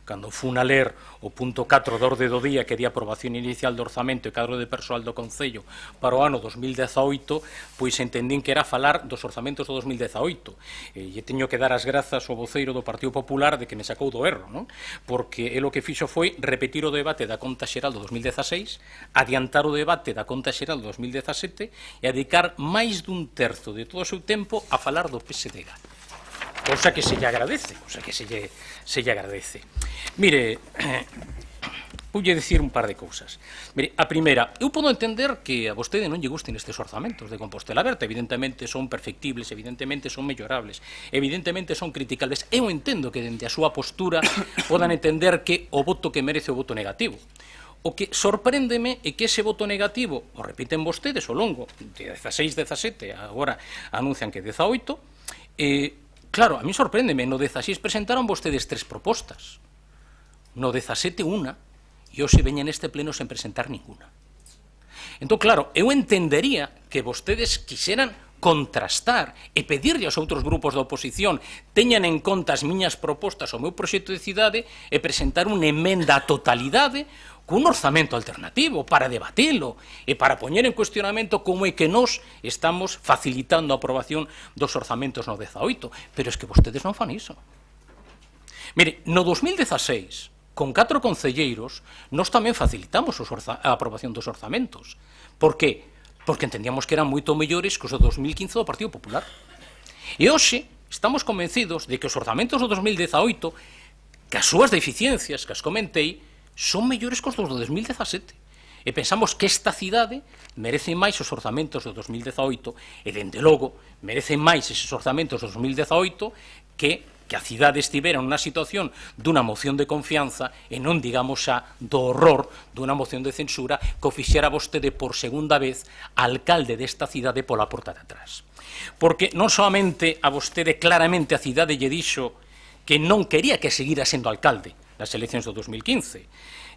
A: Cando fun a ler o punto 4 da orde do día, que di aprobación inicial do orzamento e cadro de persoal do Concello para o ano 2018, pois entendín que era falar dos orzamentos do 2018. E teño que dar as grazas ao voceiro do Partido Popular de que me sacou do erro, non? Porque el o que fixo foi repetir o debate da conta xeral do 2016, adiantar o debate da conta xeral do 2017 e dedicar máis dun terzo de todo o seu tempo a falar do PSDG. Cosa que se lle agradece, Mire, voulle dicir un par de cousas. Mire, a primeira, eu podo entender que a vostede non lle gusten estes orzamentos de Compostela Aberta, evidentemente son perfectibles, evidentemente son mellorables, evidentemente son criticables. Eu entendo que dende a súa postura podan entender que o voto que merece o voto negativo. O que sorpréndeme é que ese voto negativo, o repiten vostedes ao longo de 16-17, agora anuncian que 18, claro, a mí sorpréndeme, no 16 presentaron vostedes 3 propostas, no 17 unha, e hoxe veñen neste pleno sen presentar ninguna. Entón, claro, eu entendería que vostedes quixeran contrastar e pedirle aos outros grupos da oposición teñan en conta as miñas propostas, o meu proxecto de cidade, e presentar unha emenda á totalidade cun orzamento alternativo para debatelo e para poñer en cuestionamento como é que nós estamos facilitando a aprobación dos orzamentos no 18, pero es que vostedes non fan iso. Mire, no 2016, con 4 concelleiros, nós tamén facilitamos a aprobación dos orzamentos. Por qué? Porque entendíamos que eran moito mellores que os do 2015 do Partido Popular. E hoxe estamos convencidos de que os orzamentos do 2018, que as súas deficiencias, que as comentei, son mellores que os do 2017. E pensamos que esta cidade merece máis os orzamentos do 2018 e, dende logo, merece máis eses orzamentos do 2018 que a cidade estivera nunha situación dunha moción de confianza e non digamos xa do horror dunha moción de censura que o fixera vostede por segunda vez alcalde desta cidade pola porta de atrás. Porque non solamente a vostede claramente a cidade lle dixo que non quería que seguira sendo alcalde nas eleccións do 2015,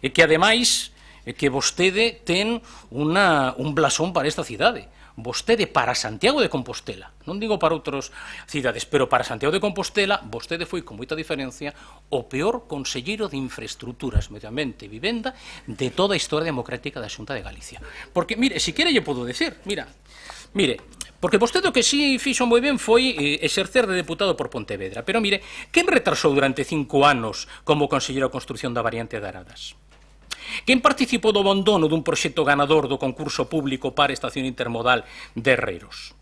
A: e que, ademais, que vostede ten un blasón para esta cidade. Vostede para Santiago de Compostela, non digo para outras cidades, pero para Santiago de Compostela, vostede foi, con moita diferencia, o peor conselleiro de infraestructuras, medio ambiente e vivenda de toda a historia democrática da Xunta de Galicia. Porque, mire, si quere lle podo decir, mire, porque vostede o que sí fixo moi ben foi exercer de deputado por Pontevedra. Pero mire, quen retrasou durante 5 anos como conselleiro de construción da variante de Aradas? Quen participou do abandono dun proxecto ganador do concurso público para a estación intermodal de Herreros?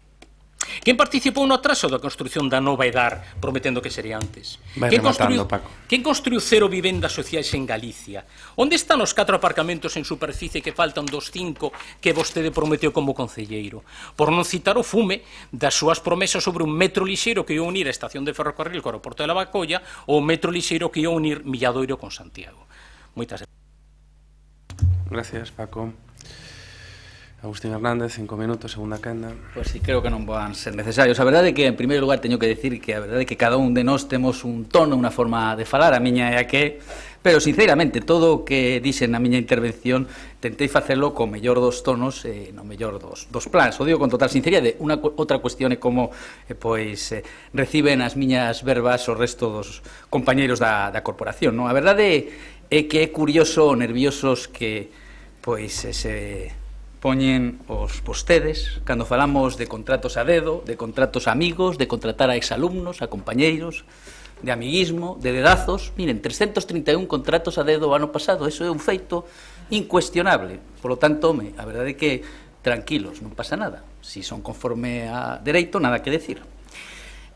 A: Quen participou no atraso da construción da nova EDAR, prometendo que sería antes? Quen construiu 0 vivendas sociais en Galicia? Onde están os 4 aparcamentos en superficie que faltan dos 5 que vostede prometeu como concelleiro? Por non citar o fume das súas promesas sobre un metro lixeiro que ia unir a estación de ferrocarril co aeroporto de Lavacolla ou o metro lixeiro que ia unir Milladoiro con Santiago. Moitas gracias.
B: Gracias, Paco. Agustín Hernández, 5 minutos, segunda quenda.
C: Pois sí, creo que non van ser necesarios. A verdade é que, en primeiro lugar, teño que decir que a verdade é que cada un de nós temos un tono, unha forma de falar, a miña é a que... Pero, sinceramente, todo o que dixen na miña intervención tentei facelo co mellor dos tonos e no mellor dos plans. O digo con total sinceridade. Outra cuestión é como reciben as miñas verbas o resto dos compañeiros da corporación, non? A verdade é que é curioso, nerviosos que se poñen os vostedes cando falamos de contratos a dedo, de contratos a amigos, de contratar a exalumnos, a compañeiros, de amiguismo, de dedazos. Miren, 331 contratos a dedo o ano pasado, eso é un feito incuestionable. Por lo tanto, a verdade é que tranquilos, non pasa nada. Si son conforme a dereito, nada que decir.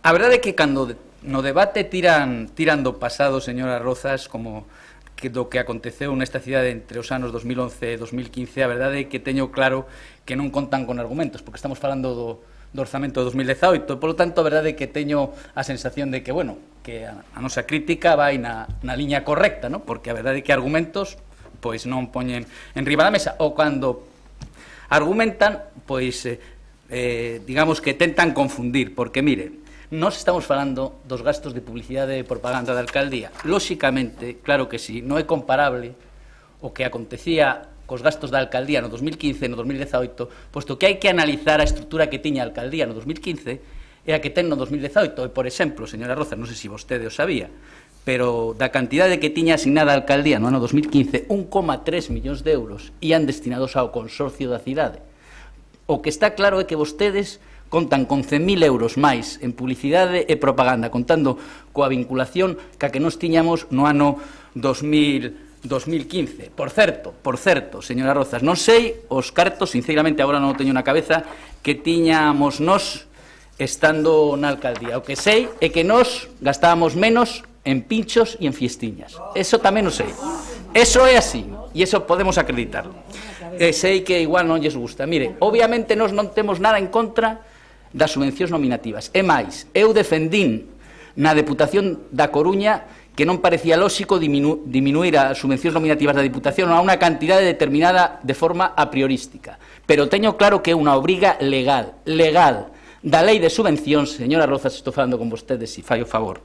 C: A verdade é que cando no debate tirando pasado, señora Rozas, como do que aconteceu nesta cidade entre os anos 2011 e 2015, a verdade é que teño claro que non contan con argumentos, porque estamos falando do orzamento de 2018, e, polo tanto, a verdade é que teño a sensación de que, bueno, que a nosa crítica vai na liña correcta, ¿no? Porque a verdade é que argumentos pois non poñen en riba da mesa, ou cando argumentan, pois, digamos que tentan confundir, porque, mire, nós estamos falando dos gastos de publicidade e propaganda da alcaldía. Lóxicamente, claro que sí, non é comparable o que acontecía cos gastos da alcaldía no 2015 e no 2018, posto que hai que analizar a estrutura que tiña a alcaldía no 2015 e a que ten no 2018. E, por exemplo, señora Roza, non sei se vostede o sabía, pero da cantidade que tiña asignada a alcaldía no ano 2015, 1,3 millóns de euros ian destinados ao consorcio da cidade. O que está claro é que vostedes contan con 100.000 euros máis en publicidade e propaganda, contando coa vinculación que nos tiñamos no ano 2015. Por certo, señora Rozas, non sei os cartos, sinceramente, agora non o teño na cabeza, que tiñamos nós estando na alcaldía. O que sei é que nós gastábamos menos en pinchos e en fiestiñas. Eso tamén o sei. Eso é así, e eso podemos acreditar. Sei que igual non lles gusta. Mire, obviamente nós non temos nada en contra das subvencións nominativas. É máis, eu defendín na Deputación da Coruña que non parecía lóxico diminuir as subvencións nominativas da Diputación a unha cantidade determinada de forma a priorística. Pero teño claro que é unha obriga legal da lei de subvencións, señora Rozas, estou falando con vostedes, se fai o favor,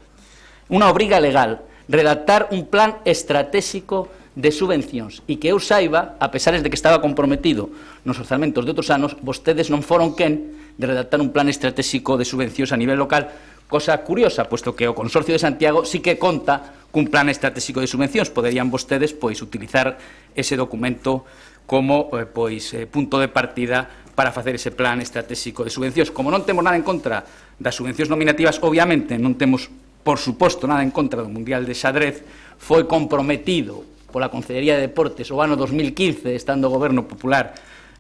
C: unha obriga legal redactar un plan estratégico de subvencións, e que eu saiba, a pesar de que estaba comprometido nos orzamentos de outros anos, vostedes non foron quen de redactar un plan estratégico de subvencións a nivel local, cosa curiosa, puesto que o Consorcio de Santiago sí que conta cun plan estratégico de subvencións. Poderían vostedes utilizar ese documento como punto de partida para facer ese plan estratégico de subvencións. Como non temos nada en contra das subvencións nominativas, obviamente non temos, por suposto, nada en contra do Mundial de Xadrez, foi comprometido pola Consellería de Deportes o ano 2015, estando o Goberno Popular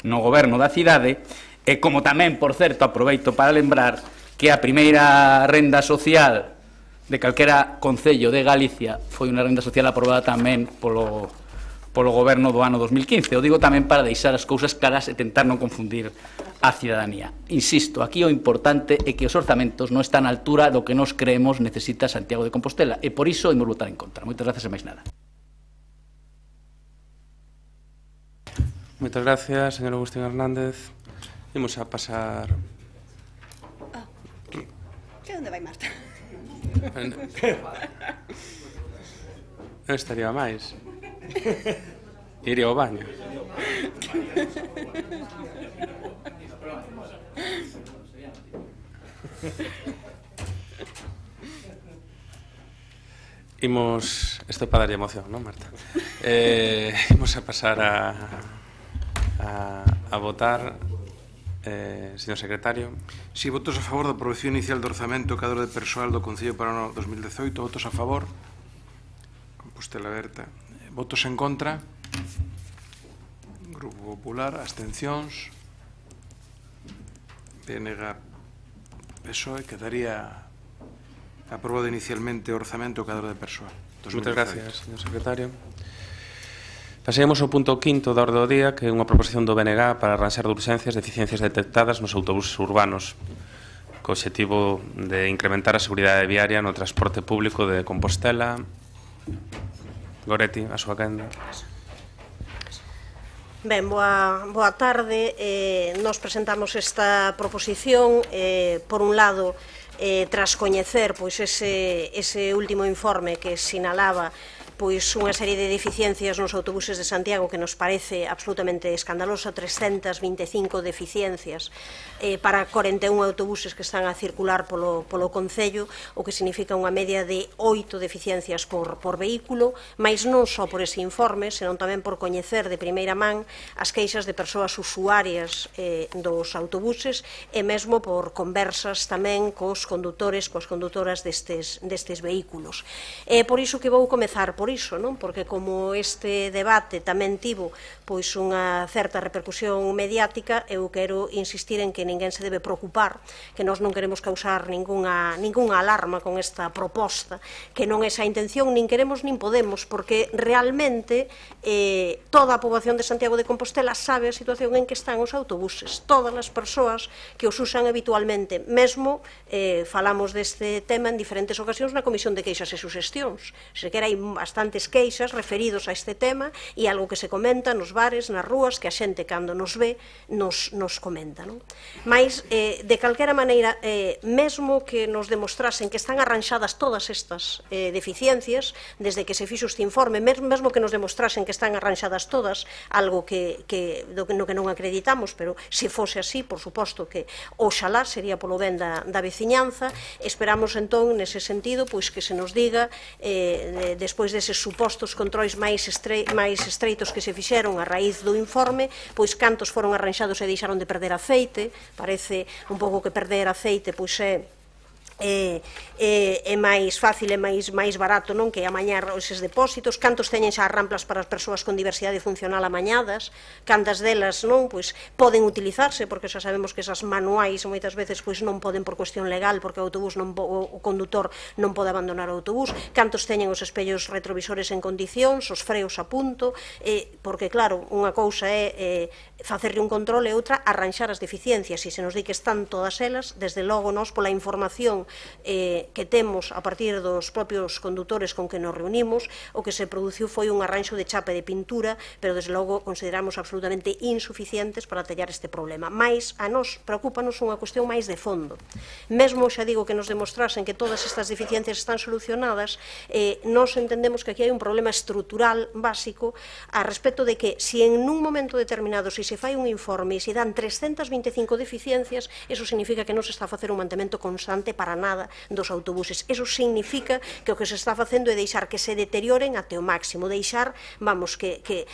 C: no goberno da cidade, e como tamén, por certo, aproveito para lembrar que a primeira renda social de calquera concello de Galicia foi unha renda social aprobada tamén polo goberno do ano 2015. O digo tamén para deixar as cousas claras e tentar non confundir a cidadanía. Insisto, aquí o importante é que os orzamentos non están á altura do que nos creemos necesita Santiago de Compostela, e por iso imos votar en contra. Moitas gracias e máis nada.
B: Moitas gracias, señor Agustín Hernández. Imos a pasar...
D: Que onde vai Marta?
B: Non estaría máis. Iría ao baño. Imos... Isto é para darlle emoción, non, Marta? Imos a pasar a votar. Señor secretario.
F: Si, votos a favor da aprobación inicial do orzamento e cadro de persoal do Concello para o ano 2018. Votos a favor. Compostela Aberta. Votos en contra. Grupo Popular. Abstencións. PNG, PSOE. Quedaría aprobado inicialmente o orzamento e cadro de persoal.
B: Moitas gracias, señor secretario. Pasemos ao punto 5º da orde do día, que é unha proposición do BNG para arranxar de urxencias deficiencias detectadas nos autobuses urbanos, co obxectivo de incrementar a seguridade viaria no transporte público de Compostela. Goretti, a súa quenda.
G: Ben, boa tarde. Nos presentamos esta proposición, por un lado, tras coñecer ese último informe que sinalaba pois unha serie de deficiencias nos autobuses de Santiago que nos parece absolutamente escandalosa, 325 deficiencias para 41 autobuses que están a circular polo Concello, o que significa unha media de 8 deficiencias por vehículo, mais non só por ese informe, senón tamén por coñecer de primeira man as queixas de persoas usuarias dos autobuses e mesmo por conversas tamén cos condutores, coas condutoras destes vehículos. É por iso que vou comezar por iso, non? Porque como este debate tamén tivo pois unha certa repercusión mediática, eu quero insistir en que ninguén se debe preocupar, que nós non queremos causar ningunha alarma con esta proposta, que non é esa intención, nin queremos nin podemos, porque realmente toda a poboación de Santiago de Compostela sabe a situación en que están os autobuses, todas as persoas que os usan habitualmente, mesmo falamos deste tema en diferentes ocasións na Comisión de Queixas e Suxestións, sequera hai bastantes queixas referidos a este tema e algo que se comenta nos bares, nas rúas, que a xente cando nos ve nos comenta, non? Mais, de calquera maneira, mesmo que nos demostrasen que están arranxadas todas estas deficiencias, desde que se fixo este informe, mesmo que nos demostrasen que están arranxadas todas, algo no que non acreditamos, pero se fose así, por suposto que oxalá sería polo ben da veciñanza, esperamos entón, nese sentido, pois que se nos diga, despois deses supostos controis máis estreitos que se fixeron a raíz do informe, pois cantos foron arranxados e deixaron de perder aceite. Parece un pouco que perder aceite pois é máis fácil e máis barato, non, que amañar eses depósitos, cantos teñen xa ramplas para as persoas con diversidade funcional amañadas, cantas delas non, pois poden utilizarse, porque xa sabemos que esas manuais moitas veces pois non poden por cuestión legal, porque o condutor non pode abandonar o autobús, cantos teñen os espellos retrovisores en condicións, os freos a punto, porque claro, unha cousa é facerle un control e outra arranxar as deficiencias, e se nos di que están todas elas, desde logo nós pola información que temos a partir dos propios condutores con que nos reunimos, o que se produciu foi un arranxo de chapa de pintura, pero desde logo consideramos absolutamente insuficientes para tallar este problema. Mais a nós preocúpanos unha cuestión máis de fondo. Mesmo xa digo que nos demostrasen que todas estas deficiencias están solucionadas, nós entendemos que aquí hai un problema estrutural básico a respecto de que se en un momento determinado se fai un informe e se dan 325 deficiencias, eso significa que non se está a facer un mantemento constante para nada dos autobuses. Eso significa que o que se está facendo é deixar que se deterioren até o máximo, deixar, vamos, que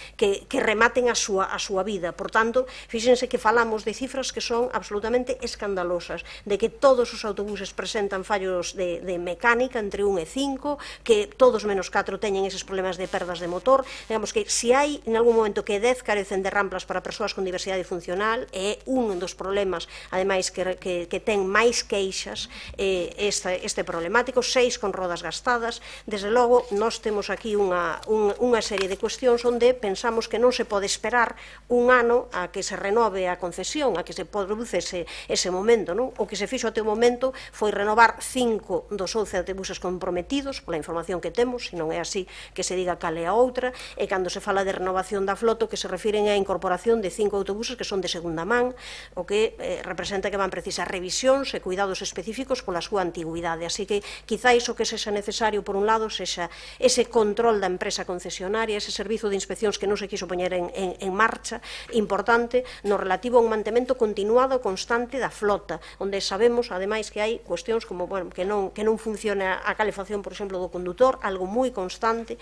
G: rematen a súa vida. Por tanto, fíxense que falamos de cifras que son absolutamente escandalosas, de que todos os autobuses presentan fallos de mecánica entre 1 e 5, que todos menos 4 teñen eses problemas de perdas de motor. Digamos que se hai en algún momento que 10 carecen de ramplas para persoas con diversidade funcional, é un dos problemas, ademais, que ten máis queixas este problemático, 6 con rodas gastadas. Desde logo, nós temos aquí unha serie de cuestións onde pensamos que non se pode esperar un ano a que se renove a concesión, a que se produce ese momento, non? O que se fixo até o momento foi renovar 5 dos 11 autobuses comprometidos, pola información que temos, se non é así que se diga cal é a outra, e cando se fala de renovación da flota, que se refiren á incorporación de 5 autobuses que son de segunda man, o que representa que van precisar revisións e cuidados específicos pola súa antigüidade. Así que quizáis o que sexa necesario, por un lado, sexa ese control da empresa concesionaria, ese servizo de inspeccións que non se quiso poñer en marcha, importante, no relativo a un mantemento continuado constante da flota, onde sabemos, ademais, que hai cuestións como, bueno, que non funciona a calefacción, por exemplo, do condutor, algo moi constante,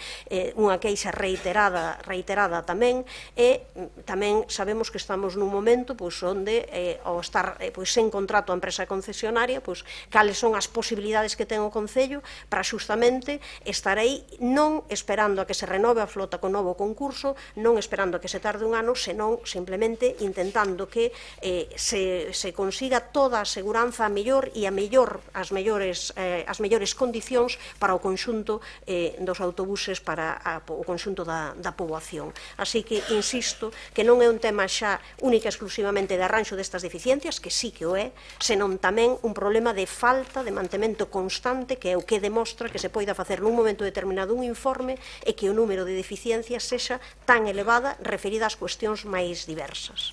G: unha queixa reiterada tamén, e tamén sabemos que estamos nun momento onde, ao estar sen contrato a empresa concesionaria, cales son as posibilidades que ten o Concello para xustamente estar aí, non esperando a que se renove a flota con novo concurso, non esperando a que se tarde un ano, senón simplemente intentando que se consiga toda a seguranza a mellor e as mellores condicións para o conxunto dos autobuses, para o conxunto da poboación. Así que, insisto, que non é un tema xa única e exclusivamente de arranxo destas deficiencias, que sí que o é, senón tamén un problema de falta alta, de mantemento constante, que é o que demostra que se poida facer nun momento determinado un informe e que o número de deficiencias sexa tan elevada referida ás cuestións máis diversas.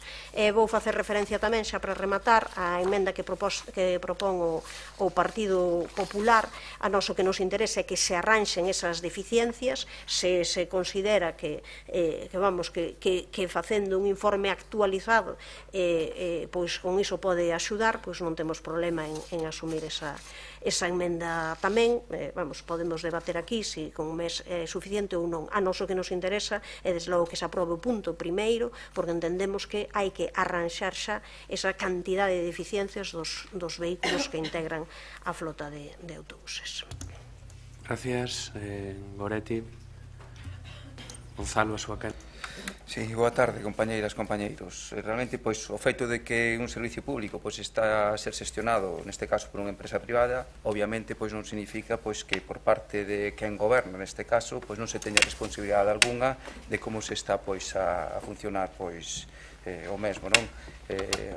G: Vou facer referencia tamén, xa para rematar, a emenda que propón o Partido Popular. A nós o que nos interesa é que se arranxen esas deficiencias, se considera que facendo un informe actualizado pois con iso pode axudar, pois non temos problema en asumir esa emenda tamén. Podemos debater aquí se con un mes é suficiente ou non. A nós o que nos interesa é desde logo que se aprobe o punto primeiro, porque entendemos que hai que arranxar xa esa cantidade de deficiencias dos vehículos que integran a flota de autobuses.
B: Gracias, Goretti. Gonzalo, a súa quenda.
H: Sí, boa tarde, compañeiras, compañeiros. Realmente, pois, o feito de que un servicio público pois está a ser xestionado, neste caso, por unha empresa privada, obviamente, pois non significa pois que por parte de quen goberna, neste caso, pois non se teña responsabilidade algunha de como se está pois a funcionar pois o mesmo, non?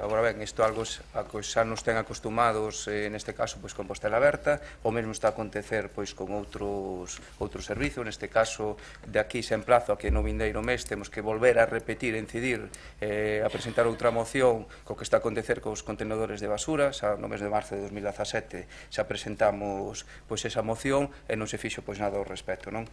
H: Agora ben, isto algo xa nos ten acostumados, neste caso, pois con Compostela Aberta, o mesmo está a acontecer pois con outros servizos, neste caso, de aquí se emplazo a que no vindeiro mes temos que volver a repetir, incidir, a presentar outra moción co que está a acontecer cos contenedores de basura. Xa no mes de marzo de 2017 xa presentamos pois esa moción e non se fixo pois nada ao respecto, non?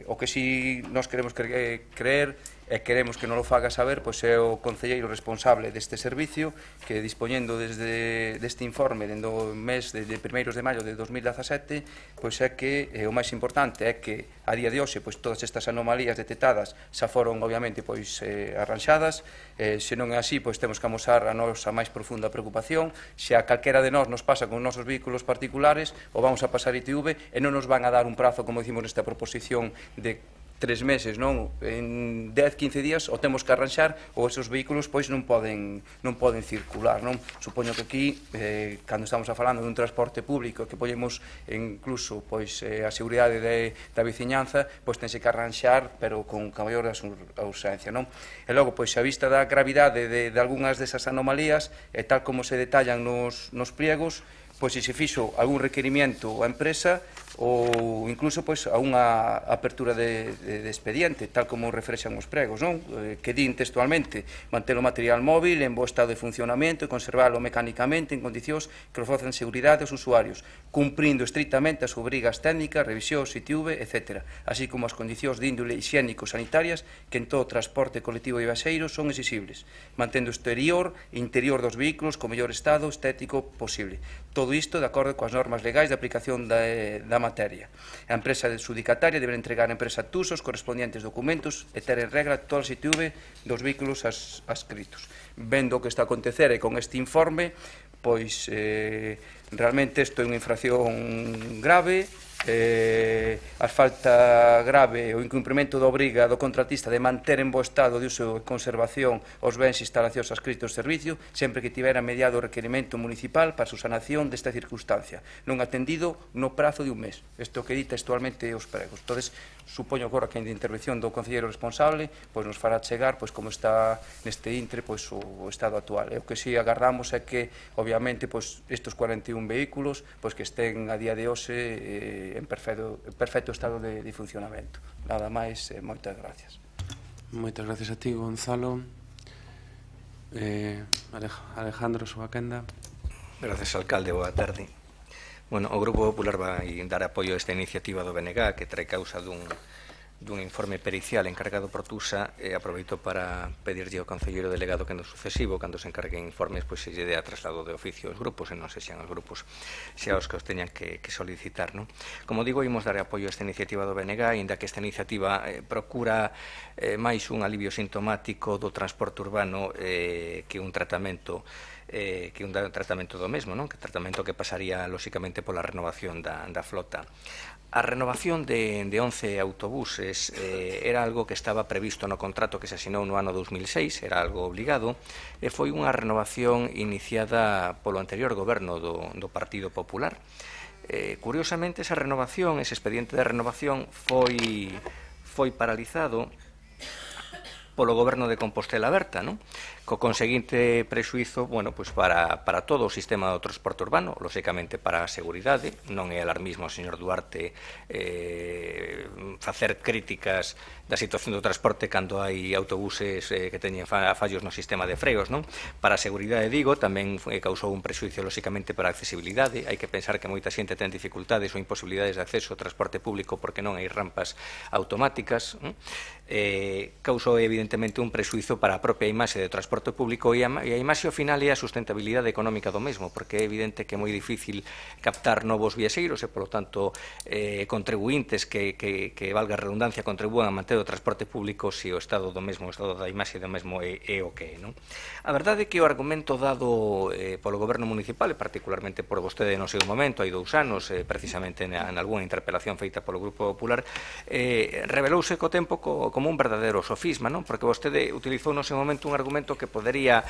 H: O que si nós queremos creer e queremos que non o faga saber, pois é o concelleiro responsable deste servicio, que dispoñendo deste informe dende o mes de 1 de maio de 2017, pois é que o máis importante é que a día de hoxe pois todas estas anomalías detectadas xa foron obviamente pois arranxadas. Se non é así, pois temos que amosar a nosa máis profunda preocupación. Se a calquera de nós nos pasa con os nosos vehículos particulares, o vamos a pasar ITV e non nos van a dar un prazo, como dicimos nesta proposición, de 3 meses, non? En 10-15 días o temos que arranxar ou esos vehículos pois non poden circular, non? Supoño que aquí, cando estamos falando dun transporte público que poñemos incluso pois a seguridade da veciñanza, pois tense que arranxar, pero con maior ausencia, non? E logo, pois a vista da gravidade de algunhas desas anomalías, e tal como se detallan nos pliegos, pois se fixo algún requerimento á empresa ou incluso pois a unha apertura de expediente, tal como refrexan os pregos, non? Que din textualmente manter o material móvil en bo estado de funcionamento e conservalo mecánicamente en condicións que ofrecen seguridade aos usuarios, cumprindo estrictamente as obrigas técnicas, revisións, ITV, etc., así como as condicións de índole higiénico-sanitarias que en todo transporte colectivo de viaxeiros son exigibles, mantendo o exterior e interior dos vehículos co mellor estado estético posible. Todo isto de acordo coas normas legais de aplicación da materia. A empresa adxudicataria debe entregar á empresa TUS os correspondientes documentos e ter en regra todas as ITV dos vehículos adscritos. Vendo o que está a acontecer e con este informe, pois realmente isto é unha infracción grave, a falta grave o incumprimento da obriga do contratista de manter en bo estado de uso e conservación os bens e instalacións adscritos ao servicio sempre que tivera mediado o requerimento municipal para a subsanación desta circunstancia, non atendido no prazo de un mes. Isto que di textualmente os pregos. Entón, supoño agora que a intervención do concelleiro responsable pois nos fará chegar pois como está neste intre pois o estado actual. E o que si agardamos é que obviamente pois estes 41 vehículos pois que estén a día de hoxe en perfecto estado de funcionamento. Nada máis, moitas gracias.
B: Moitas gracias a ti, Gonzalo. Alejandro, súa quenda.
I: Gracias, alcalde, boa tarde. Bueno, o Grupo Popular vai dar apoio a esta iniciativa do BNG que trae causa dun informe pericial encargado por TUSA e aproveito para pedirlle ao concelleiro delegado que no sucesivo, cando se encarguen informes, pois se lle dea traslado de oficio aos grupos e non se xean os grupos xa os que os teñan que solicitar, non? Como digo, imos dar apoio a esta iniciativa do BNG, ainda que esta iniciativa procura máis un alivio sintomático do transporte urbano que un tratamento do mesmo, non? Que tratamento que pasaría lóxicamente pola renovación da flota. A renovación de 11 autobuses era algo que estaba previsto no contrato que se asinou no ano 2006, era algo obligado, e foi unha renovación iniciada polo anterior goberno do Partido Popular. Curiosamente, esa renovación, ese expediente de renovación foi paralizado polo goberno de Compostela Aberta, non? co conseguinte prexuizo, bueno, pois para todo o sistema do transporte urbano, lóxicamente para a seguridade. Non é alarmismo, señor Duarte, facer críticas da situación do transporte cando hai autobuses que teñen fallos no sistema de freos, non? Para a seguridade, digo, tamén causou un prexuizo, lóxicamente, para a accesibilidade. Hai que pensar que moita xente ten dificultades ou imposibilidades de acceso ao transporte público porque non hai rampas automáticas. Causou, evidentemente, un prexuizo para a propia imaxe do transporte público e a imaxe ao final é a sustentabilidade económica do mesmo, porque é evidente que é moi difícil captar novos viaxeiros e, polo tanto, contribuintes que valga a redundancia, contribúan a manter o transporte público se o estado do mesmo, o estado da imaxe do mesmo é o que é, non? A verdade é que o argumento dado polo goberno municipal, e particularmente por vostede no seu momento, hai 2 anos, precisamente en algunha interpelación feita polo Grupo Popular, revelouse co tempo como un verdadeiro sofisma, non? Porque vostede utilizou no seu momento un argumento que podería,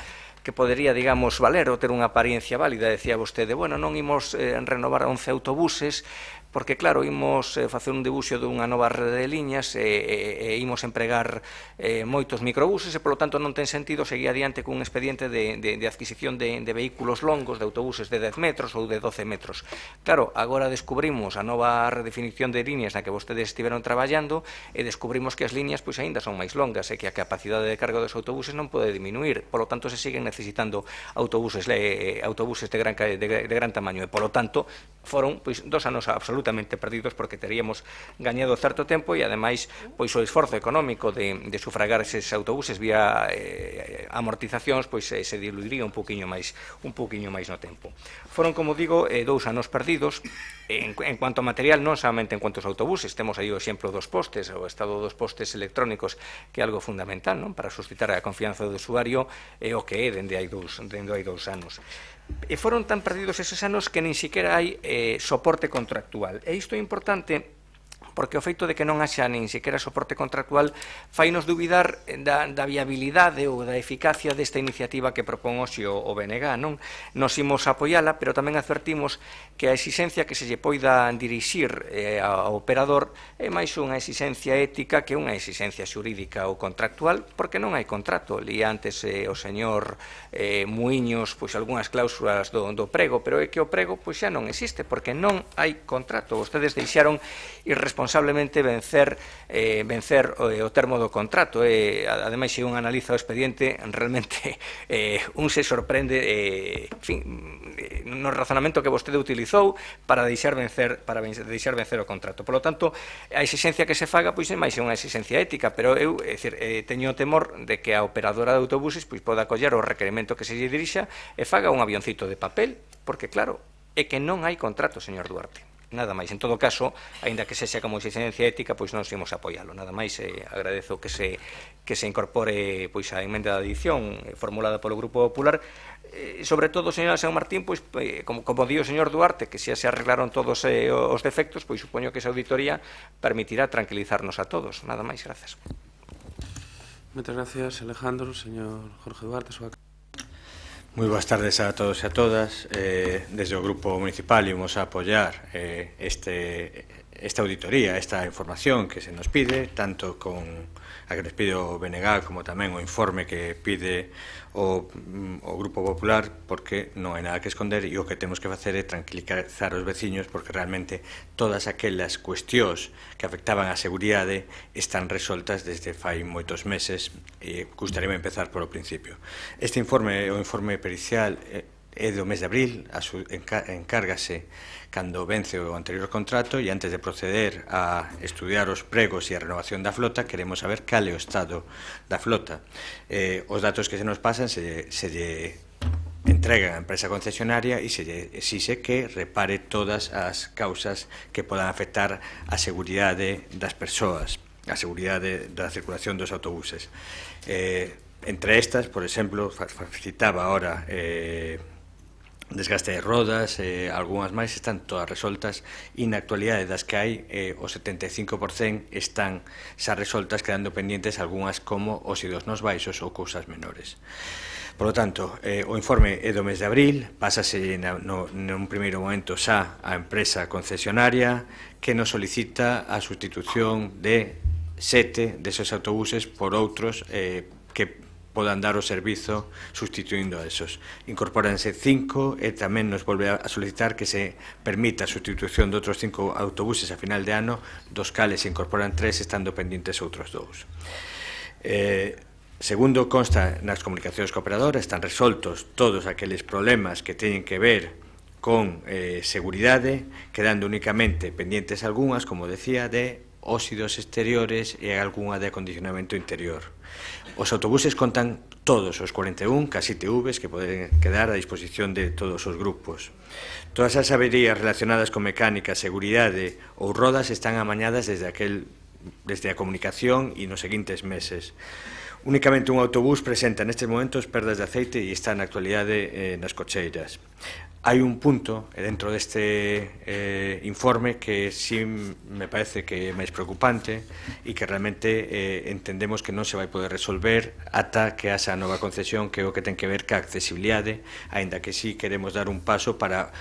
I: digamos, valer ou ter unha apariencia válida. Decía vostede, bueno, non imos renovar 11 autobuses, porque, claro, imos facer un debuxo dunha nova rede de liñas e imos empregar moitos microbuses e, polo tanto, non ten sentido seguir adiante cun expediente de adquisición de vehículos longos, de autobuses de 10 metros ou de 12 metros. Claro, agora descubrimos a nova redefinición de liñas na que vostedes estiveron traballando e descubrimos que as liñas pois aínda son máis longas e que a capacidade de carga dos autobuses non pode diminuir. Polo tanto, se siguen necesitando autobuses de gran tamaño e, polo tanto, foron 2 anos absolutamente perdidos porque teríamos gañado certo tempo e, ademais, pois o esforzo económico de sufragar eses autobuses vía amortizacións pois se diluiría un poquinho máis no tempo. Foron, como digo, 2 anos perdidos. En cuanto a material, non solamente en cuanto aos autobuses, temos aí o exemplo dos postes, o estado dos postes electrónicos, que é algo fundamental, non? Para suscitar a confianza do usuario é o que é dende hai 2 anos. E foron tan perdidos eses anos que nin siquiera hai soporte contractual. E isto é importante porque o feito de que non haxa nin sequera soporte contractual fainos dubidar da viabilidade ou da eficacia desta iniciativa que propón hoxe o BNG, non? Nos imos apoiala, pero tamén advertimos que a exigencia que se lle poida dirixir ao operador é máis unha exigencia ética que unha exigencia xurídica ou contractual, porque non hai contrato. Lía antes o señor Muiños pois algunhas cláusulas do prego, pero é que o prego pois xa non existe, porque non hai contrato. Vostedes deixaron irresponsablemente vencer o termo do contrato. Ademais, se un analiza o expediente, realmente un se sorprende no razonamento que vostede utilizou para deixar vencer o contrato. Por lo tanto, a exigencia que se faga pois é máis unha exigencia ética, pero eu teño o temor de que a operadora de autobuses pois poda coller o requerimento que se lle dirixa e faga un avioncito de papel, porque claro, é que non hai contrato, señor Duarte. Nada máis. En todo caso, aínda que sexa como exigencia ética, pois non imos apoialo. Nada máis, agradezo que se incorpore pois a emenda de adición formulada polo Grupo Popular. Sobre todo, señora San Martín, pois como di o señor Duarte, que xa se arreglaron todos os defectos, pois supoño que esa auditoría permitirá tranquilizarnos a todos. Nada máis, grazas.
B: Moitas gracias, Alejandro. Señor Jorge Duarte, súa...
J: Moi boas tardes a todos e a todas. Desde o Grupo Municipal ímos a apoiar esta auditoría, esta información que se nos pide, tanto con a que nos pide o BNG como tamén o informe que pide o Grupo Popular, porque non hai nada que esconder e o que temos que facer é tranquilizar os veciños, porque realmente todas aquelas cuestións que afectaban a seguridade están resoltas desde fai moitos meses e gustaríame empezar polo principio. Este informe, o informe pericial, é do mes de abril, encárgase cando vence o anterior contrato e antes de proceder a estudiar os pregos e a renovación da flota queremos saber cal é o estado da flota. Os datos que se nos pasan se lle entregan a empresa concesionaria e se lle exixe que repare todas as causas que podan afectar a seguridade das persoas, a seguridade da circulación dos autobuses. Entre estas, por exemplo, citaba ahora desgaste de rodas, algunhas máis están todas resoltas e na actualidade das que hai o 75% están xa resoltas, quedando pendientes algunhas como óxidos nos baixos ou cousas menores. Por lo tanto, o informe é do mes de abril, pásase nun primeiro momento xa a empresa concesionaria que nos solicita a sustitución de 7 deses autobuses por outros que podan dar o servizo sustituindo a esos. Incorpóranse 5 e tamén nos volve a solicitar que se permita a sustitución de outros 5 autobuses a final de ano, dos cales se incorporan 3 estando pendientes outros 2. Segundo consta nas comunicacións co operador, están resoltos todos aqueles problemas que teñen que ver con seguridade, quedando únicamente pendientes algunhas, como decía, de óxidos exteriores e algunha de acondicionamento interior. Os autobuses contan todos os 41 cas ITVs que poden quedar a disposición de todos os grupos. Todas as averías relacionadas con mecánica, seguridade ou rodas están amañadas desde a comunicación e nos seguintes meses. Únicamente un autobús presenta nestes momentos perdas de aceite e está na actualidade nas cocheiras. Hai un punto dentro deste informe que sí me parece que é máis preocupante e que realmente entendemos que non se vai poder resolver ata que haxa a nova concesión, que é o que ten que ver ca accesibilidade, aínda que sí queremos dar un paso para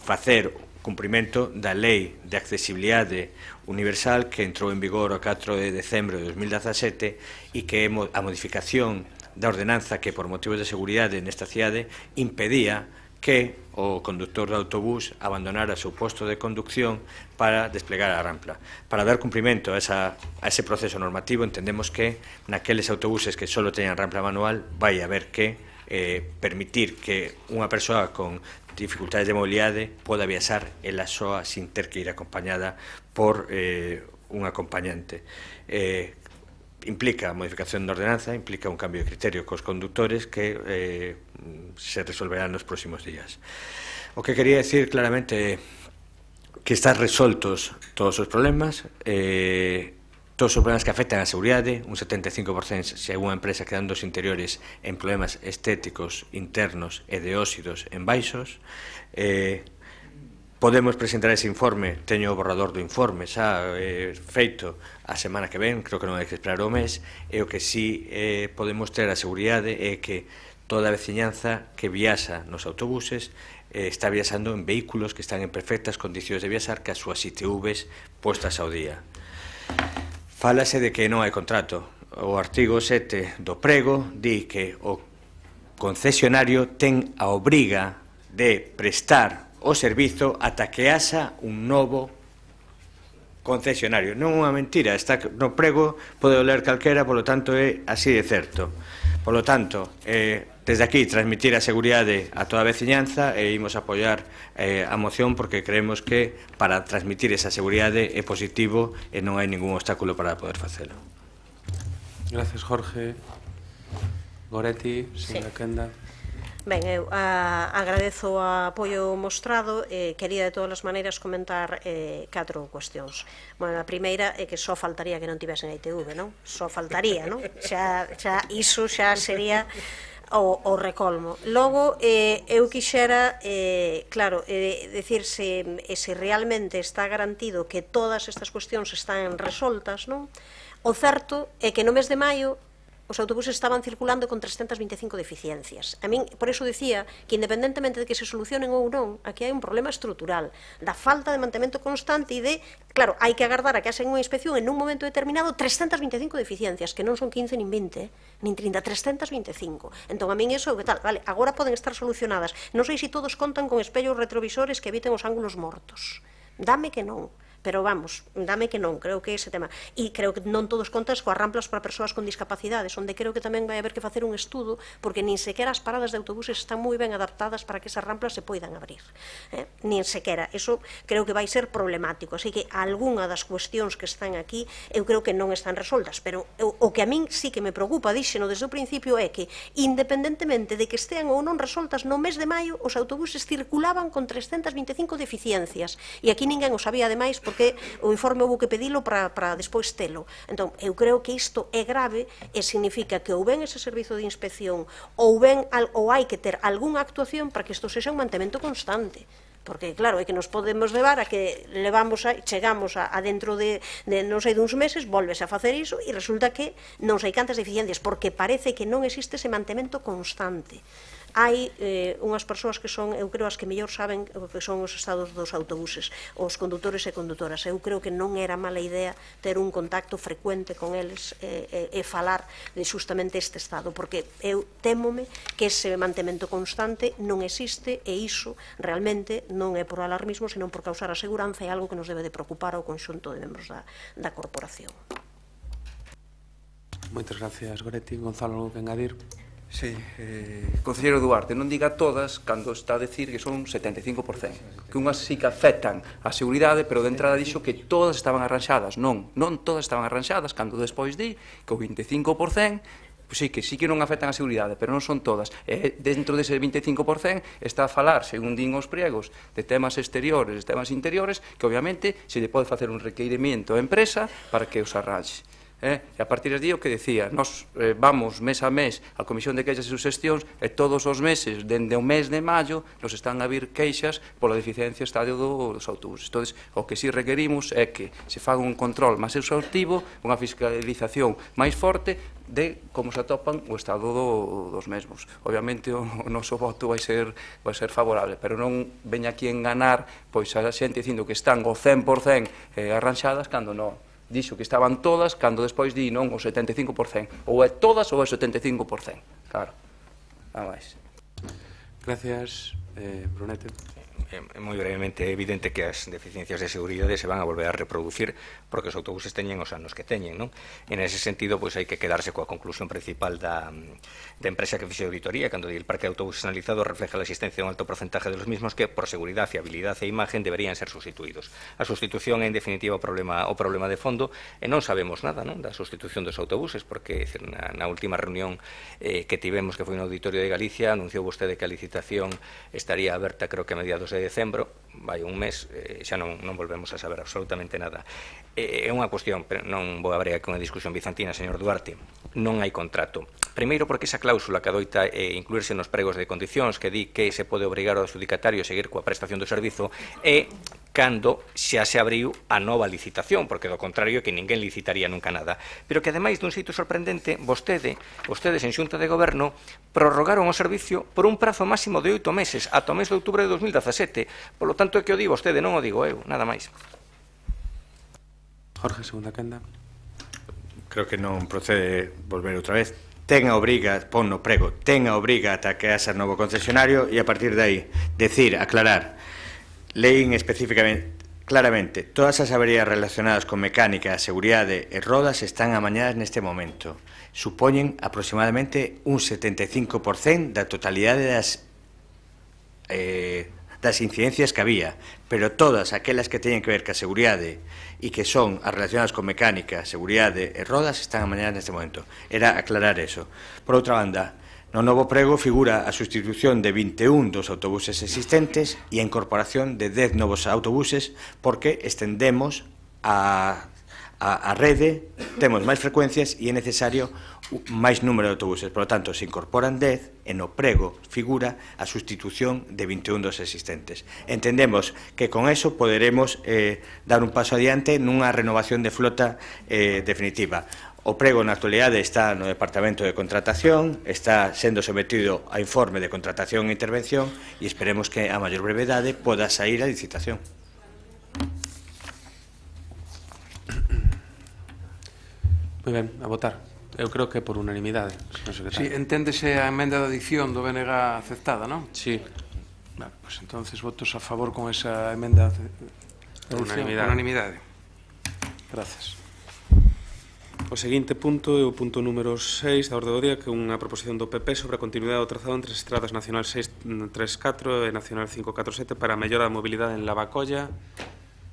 J: facer cumprimento da Lei de Accesibilidade Universal que entrou en vigor o 4 de decembro de 2017 e que a modificación da ordenanza que por motivos de seguridade nesta cidade impedía que o conductor do autobús abandonara o seu posto de conducción para desplegar a rampla. Para dar cumprimento a ese proceso normativo entendemos que naqueles autobuses que só teñan rampla manual vai haber que permitir que unha persoa con dificultades de mobilidade poda viaxar ela soa sin ter que ir acompañada por un acompañante. Implica a modificación da ordenanza, implica un cambio de criterio cos conductores que se resolverán nos próximos días. O que quería decir claramente que están resoltos todos os problemas, todos os problemas que afectan a seguridade, un 75% se unha empresa quedando os interiores en problemas estéticos internos e de óxidos en baixos. Podemos presentar ese informe, teño o borrador do informe xa feito a semana que ven, creo que non hai que esperar o mes, e o que sí podemos ter a seguridade é que toda a veciñanza que viaxa nos autobuses está viaxando en vehículos que están en perfectas condicións de viaxar que as súas ITVs postas ao día. Fálase de que non hai contrato. O artigo 7 do prego di que o concesionario ten a obriga de prestar o servizo ata que haxa un novo concesionario. Non é unha mentira, está no prego, pode ler calquera, polo tanto é así de certo. Polo tanto, desde aquí transmitir a seguridade a toda a veciñanza e imos apoiar a moción porque creemos que para transmitir esa seguridade é positivo e non hai ningún obstáculo para poder facelo.
B: Gracias, Jorge. Goretti, señora Quenda.
G: Ben, eu agradezo o apoio mostrado e quería de todas as maneiras comentar 4 cuestións. Bueno, a primeira é que só faltaría que non tivesen a ITV, non? Só faltaría, non? Iso xa sería o recolmo. Logo, eu quixera, claro, decir se realmente está garantido que todas estas cuestións están resoltas, non? O certo é que no mes de maio os autobuses estaban circulando con 325 deficiencias. A min, por eso dicía que independentemente de que se solucionen ou non, aquí hai un problema estrutural da falta de mantemento constante e de, claro, hai que agardar a que hacen unha inspección en un momento determinado 325 deficiencias, que non son 15 nin 20, nin 30, 325. Entón, a min iso, que tal? Vale, agora poden estar solucionadas. Non sei se todos contan con espellos retrovisores que eviten os ángulos mortos. Dame que non. Pero vamos, dame que non, creo que ese tema. E creo que non todos contas coas ramplas para persoas con discapacidades, onde creo que tamén vai haber que facer un estudo, porque nin sequera as paradas de autobuses están moi ben adaptadas para que esas ramplas se poidan abrir. Nin sequera. Eso creo que vai ser problemático. Así que algunha das cuestións que están aquí, eu creo que non están resoltas. Pero o que a min sí que me preocupa, díxeno desde o principio, é que, independentemente de que estean ou non resoltas, no mes de maio os autobuses circulaban con 325 deficiencias. E aquí ninguén o sabía, ademais, porque o informe houve que pedilo para despois telo. Entón, eu creo que isto é grave e significa que ou ben ese servizo de inspección ou hai que ter algunha actuación para que isto sexa un mantemento constante. Porque, claro, é que nos podemos levar a que chegamos a dentro de non sei duns meses, volves a facer iso e resulta que non sei cantas deficiencias, porque parece que non existe ese mantemento constante. hai unhas persoas que son, eu creo, as que mellor saben o que son os estados dos autobuses, os condutores e condutoras. Eu creo que non era mala idea ter un contacto frecuente con eles e falar de justamente este estado, porque eu témome que ese mantemento constante non existe e iso realmente non é por alarmismo, senón por causar a seguranza, e algo que nos debe de preocupar ao conxunto de membros da corporación.
B: Moitas gracias, Goretti. Gonzalo, algo que engadir?
H: Sí, concelleiro Duarte, non diga todas cando está a decir que son 75%, que unhas sí que afectan a seguridade, pero de entrada dixo que todas estaban arranxadas. Non todas estaban arranxadas, cando despois di que o 25%, pois sí que non afectan a seguridade, pero non son todas. E dentro dese 25% está a falar, según din os priegos, de temas exteriores, de temas interiores, que obviamente se lle pode facer un requerimento á empresa para que os arranxe. E a partir de aí o que decía, nós vamos mes a mes á Comisión de Queixas e Suxestións e todos os meses, dende o mes de maio, nos están a vir queixas pola deficiencia estadio dos autobuses. Entón, o que si requerimos é que se faga un control máis exhaustivo, unha fiscalización máis forte de como se atopan o estado dos mesmos. Obviamente o noso voto vai ser favorable, pero non veña aquí enganar pois a xente dicindo que están o 100% arranxadas cando non. Dixo que estaban todas, cando despois di non o 75%. Ou é todas ou é 75%. Claro, nada máis.
B: Gracias, Brunete.
I: Moi brevemente, é evidente que as deficiencias de seguridade se van a volver a reproducir porque os autobuses teñen os anos que teñen, non? En ese sentido, pois hai que quedarse coa conclusión principal da empresa que fixe auditoría, cando di el parque de autobuses analizado refleja a existencia de un alto porcentaje de los mismos que, por seguridad, fiabilidad e imagen, deberían ser sustituídos. A sustitución é, en definitiva, o problema de fondo, e non sabemos nada, non, da sustitución dos autobuses, porque na última reunión que tivemos, que foi no Auditorio de Galicia, anunciou vostede que a licitación estaría aberta, creo que a mediados de decembro, vai un mes, xa non volvemos a saber absolutamente nada. É unha cuestión, pero non vou abrir aquí unha discusión bizantina, señor Duarte, non hai contrato. Primeiro porque esa cláusula que adoita incluirse nos pregos de condicións que di que se pode obrigar ao adjudicatario a seguir coa prestación do servizo é cando xa se abriu a nova licitación, porque do contrario que ninguén licitaría nunca nada. Pero que ademais dun xeito sorprendente, vostedes en Xunta de Goberno prorrogaron o servicio por un prazo máximo de 8 meses, ata o mes de outubro de 2017. Por lo tanto, é que o digo vostede, non o digo eu, nada máis.
B: Jorge, segunda quenda.
J: Creo que non procede volver outra vez. Ten a obriga, pon no prego, ten a obriga ata que haxa novo concesionario e a partir de aí, decir, aclarar, leín especificamente, claramente, todas as averías relacionadas con mecánica, seguridade e rodas están amañadas neste momento. Supoñen aproximadamente un 75% da totalidade das incidencias que había, pero todas aquelas que teñen que ver ca seguridade e que son as relacionadas con mecánica, seguridade e rodas están amañadas neste momento. Era aclarar eso. Por outra banda, no novo prego figura a sustitución de 21 dos autobuses existentes e a incorporación de 10 novos autobuses porque estendemos a rede, temos máis frecuencias e é necesario máis número de autobuses. Por lo tanto, se incorporan 10 e no prego figura a sustitución de 21 dos existentes. Entendemos que con eso poderemos dar un paso adiante nunha renovación de flota definitiva. O prego na actualidade está no Departamento de Contratación, está sendo sometido a informe de contratación e intervención e esperemos que a maior brevedade poda sair a licitación.
B: Moi ben, a votar. Eu creo que por unanimidade, señor secretario.
F: Sí, enténdese a emenda de adición do BNG aceptada, non?
B: Sí.
F: Vale, pues entonces votos a favor con esa emenda de
B: unanimidade.
F: Unanimidade. Gracias.
B: O seguinte punto é o punto número 6 da orde do día, que é unha proposición do PP sobre a continuidade do trazado entre as estradas Nacional 634 e Nacional 547 para a mellora da mobilidade en Lavacolla.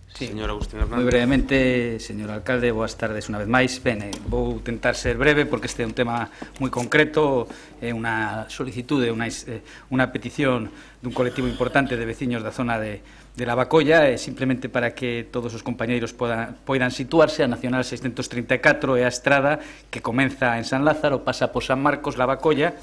C: Sí.
B: Señor Agustín Hernández.
C: Moi brevemente, señor alcalde, boas tardes unha vez máis. Ben, vou tentar ser breve porque este é un tema moi concreto, é unha solicitude, unha petición dun colectivo importante de veciños da zona de Lavacolla, simplemente para que todos os compañeiros poidan situarse. A Nacional 634 é a estrada que comeza en San Lázaro, pasa por San Marcos, Lavacolla,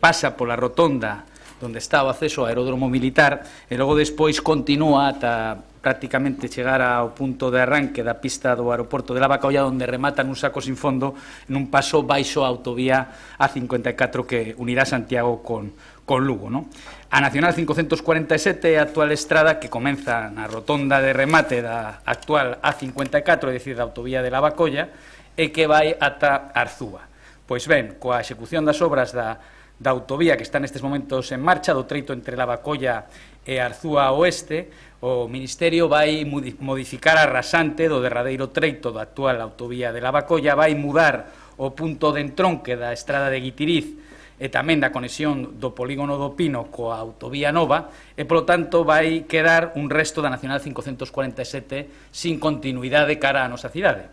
C: pasa pola rotonda onde está o acceso ao aeródromo militar e logo despois continúa ata prácticamente chegar ao punto de arranque da pista do aeroporto de Lavacolla, onde remata nun saco sin fondo nun paso baixo a autovía A54 que unirá Santiago con con Lugo, non? A Nacional 547 é a actual estrada que comeza na rotonda de remate da actual A54, é dicir, da autovía de Lavacolla, e que vai ata Arzúa. Pois ben, coa execución das obras da autovía que está nestes momentos en marcha, do treito entre Lavacolla e Arzúa Oeste, o Ministerio vai modificar a rasante do derradeiro treito da actual autovía de Lavacolla, vai mudar o punto de entronque da estrada de Guitiriz e tamén da conexión do polígono do Pino coa autovía nova e, polo tanto, vai quedar un resto da Nacional 547 sin continuidade cara á nosa cidade.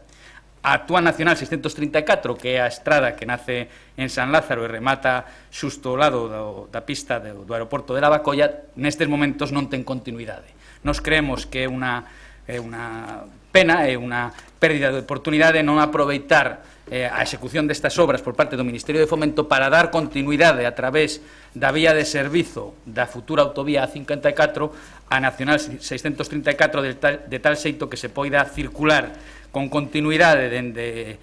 C: A actual Nacional 634, que é a estrada que nace en San Lázaro e remata xusto ao lado da pista do aeroporto de Lavacolla, nestes momentos non ten continuidade. Nos creemos que é unha pena, é unha pérdida de oportunidade non aproveitar a execución destas obras por parte do Ministerio de Fomento para dar continuidade a través da vía de servizo da futura autovía A54 a Nacional 634 de tal xeito que se poida circular con continuidade dende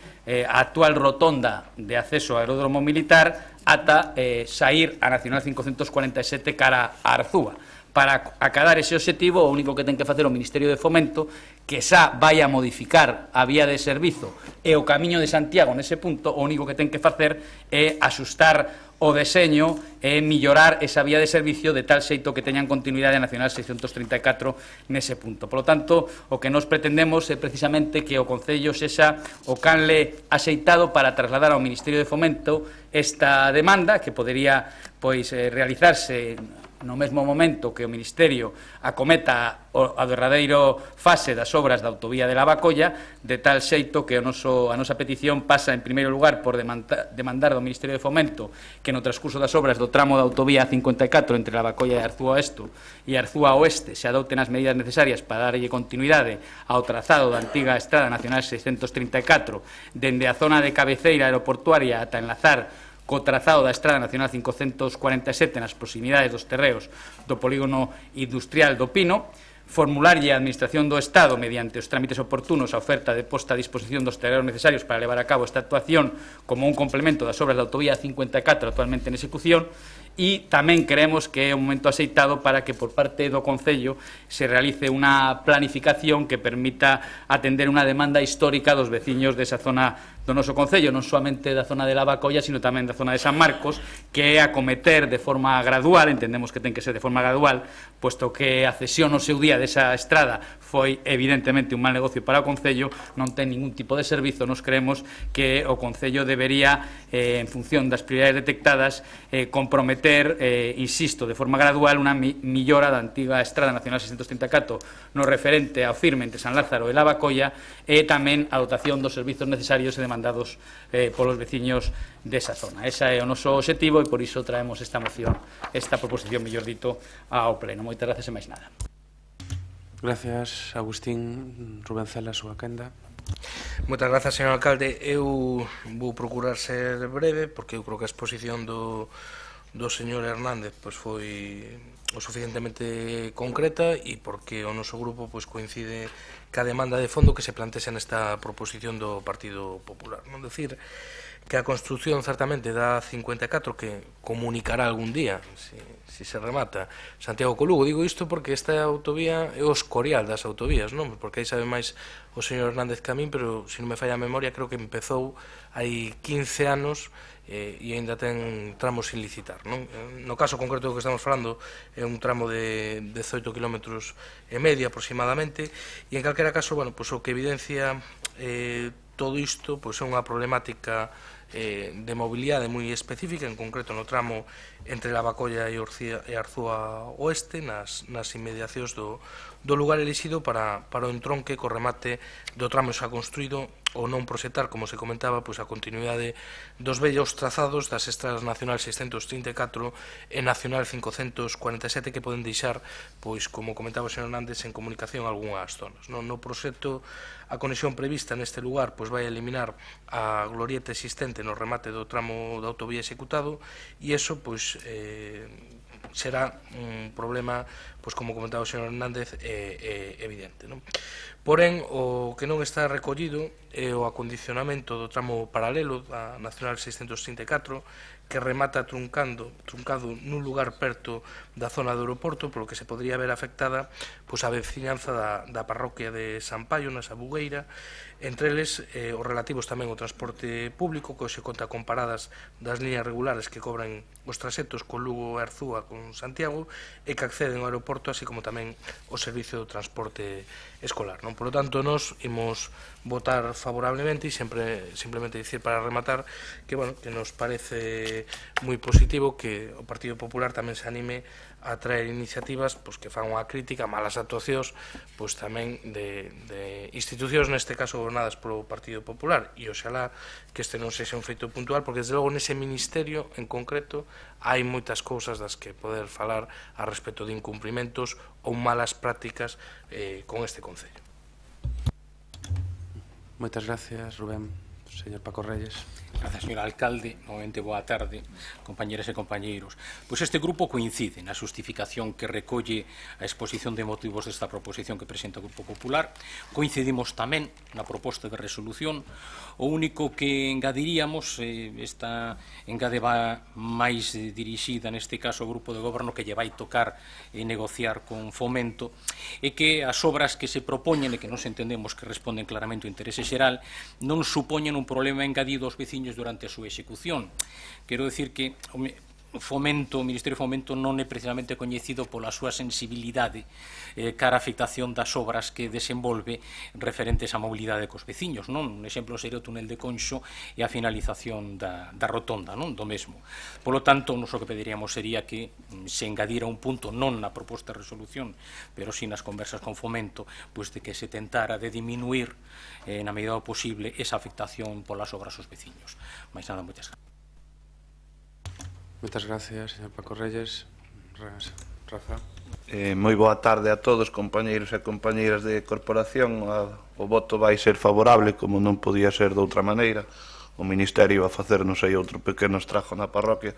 C: a actual rotonda de acceso ao aeródromo militar ata sair a Nacional 547 cara a Arzúa. Para acadar ese obxectivo, o único que ten que facer o Ministerio de Fomento, que xa vai a modificar a vía de servizo e o Camiño de Santiago nese punto, o único que ten que facer é axustar o deseño e mellorar esa vía de servicio de tal xeito que teñan continuidade a Nacional 634 nese punto. Por lo tanto, o que nos pretendemos é precisamente que o Concello sexa o canle axeitado para trasladar ao Ministerio de Fomento esta demanda que podería realizarse no mesmo momento que o Ministerio acometa a derradeiro fase das obras da autovía de Lavacolla, de tal xeito que a nosa petición pasa, en primeiro lugar, por demandar do Ministerio de Fomento que no transcurso das obras do tramo da autovía 54 entre Lavacolla e Arzúa Oeste se adopten as medidas necesarias para darlle continuidade ao trazado da antiga Estrada Nacional 634 dende a zona de cabeceira aeroportuaria ata enlazar co trazado da Estrada Nacional 547 nas proximidades dos terreos do polígono industrial do Pino, formularlle a Administración do Estado mediante os trámites oportunos a oferta de posta a disposición dos terreos necesarios para levar a cabo esta actuación como un complemento das obras da autovía 54 actualmente en execución e tamén creemos que é un momento axeitado para que por parte do Concello se realice unha planificación que permita atender unha demanda histórica dos veciños desa zona do noso Concello, non soamente da zona de Lavacolla, sino tamén da zona de San Marcos, que é acometer de forma gradual, entendemos que ten que ser de forma gradual, puesto que a cesión no seu día desa estrada foi evidentemente un mal negocio para o Concello, non ten ningún tipo de servizo, nos creemos que o Concello debería, en función das prioridades detectadas, comprometer, insisto, de forma gradual, unha millora da antiga Estrada Nacional 634 no referente ao firme entre San Lázaro e Lavacolla e tamén a dotación dos servizos necesarios e demandados polos veciños desa zona. Ese é o noso obxectivo e por iso traemos esta moción, esta proposición, mellor dito, ao Pleno. Moitas gracias e máis nada.
B: Gracias, Agustín. Rubén Cela, a súa quenda.
E: Moitas grazas, señor alcalde. Eu vou procurar ser breve porque eu creo que a exposición do señor Hernández foi o suficientemente concreta e porque o noso grupo coincide ca demanda de fondo que se plantexa nesta proposición do Partido Popular. Non decir que a construción certamente da 54 que comunicará algún día si se remata Santiago co Lugo. Digo isto porque esta autovía é o escorial das autovías, non? Porque aí sabe máis o señor Hernández que a min, pero se non me falla a memoria creo que empezou hai 15 anos e ainda ten tramos sin licitar, non? No caso concreto do que estamos falando é un tramo de 18 km e medio aproximadamente e en calquera caso, o que evidencia todo isto é unha problemática de mobilidade moi específica, en concreto no tramo entre Lavacolla e Arzúa Oeste, nas inmediacións do lugar elixido para o entronque co remate do tramo xa construído ou non proxectar, como se comentaba, a continuidade dos vellos trazados das estradas Nacional 634 e Nacional 547 que poden deixar, como comentaba o señor Hernández, en comunicación algunhas zonas. No proxecto, a conexión prevista neste lugar vai eliminar a glorieta existente no remate do tramo da autovía executado e iso será un problema, como comentaba o señor Hernández, evidente. Porén, o que non está recollido é o acondicionamento do tramo paralelo da Nacional 634 que remata truncado nun lugar perto da zona do aeroporto, polo que se podría ver afectada pois, a veciñanza da parroquia de San Paio, na Sabugueira, entre eles os relativos tamén ao transporte público, que hoxe conta con paradas das líneas regulares que cobran os traxectos con Lugo e Arzúa con Santiago e que acceden ao aeroporto, así como tamén o servicio do transporte escolar. Non? Por lo tanto, nos imos votar favorablemente e simplemente dicir para rematar que, bueno, que nos parece moi positivo que o Partido Popular tamén se anime a traer iniciativas pois, que fan unha crítica a malas actuacións pois, tamén de institucións, neste caso gobernadas polo Partido Popular, e oxalá que este non sexa un feito puntual, porque desde logo nese ministerio en concreto hai moitas cousas das que poder falar a respecto de incumprimentos ou malas prácticas con este Concello.
B: Moitas gracias, Rubén. Señor Paco Reyes.
A: Gracias, señor alcalde. Novamente, boa tarde, compañeras e compañeiros. Pois este grupo coincide na xustificación que recolle a exposición de motivos desta proposición que presenta o Grupo Popular. Coincidimos tamén na proposta de resolución. O único que engadiríamos, esta engade va máis dirixida, neste caso, ao Grupo de Goberno que lle vai tocar negociar con Fomento, é que as obras que se propoñen e que nos entendemos que responden claramente ao interese xeral non supoñen un problema engadido aos veciños durante a súa execución. Quero dicir que o Ministerio de Fomento non é precisamente coñecido pola súa sensibilidade cara a afectación das obras que desenvolve referentes á mobilidade cos veciños. Un exemplo sería o túnel de Conxo e a finalización da rotonda do mesmo. Por lo tanto, nos o que pediríamos sería que se engadira un punto non na proposta de resolución, pero sí nas conversas con Fomento, pois de que se tentara de diminuir na medida do posible esa afectación polas obras aos veciños. Mais nada, moitas gracias.
B: Moitas gracias, señor Paco Reyes. Rafa.
K: Moi boa tarde a todos, compañeiros e compañeiras de corporación. O voto vai ser favorable, como non podía ser de outra maneira. O Ministerio a facernos aí outro pequeno estrago na parroquia.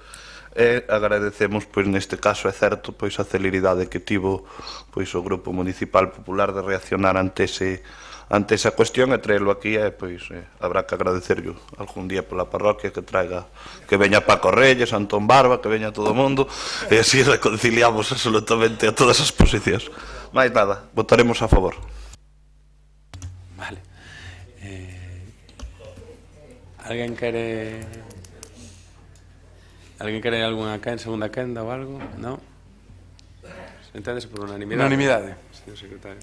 K: E agradecemos, pois neste caso é certo, pois a celeridade que tivo pois o Grupo Municipal Popular de reaccionar ante esa cuestión e traerlo aquí, pois habrá que agradecerlo algún día pola parroquia que veña Paco Reyes, Antón Barba, que veña todo o mundo, e así reconciliamos absolutamente a todas as posicións. Mais nada, votaremos a favor.
B: Vale. Alguén quere algunha en segunda quenda ou algo? Non? Enténdese por unanimidade.
F: Unanimidade.
B: Señor secretario.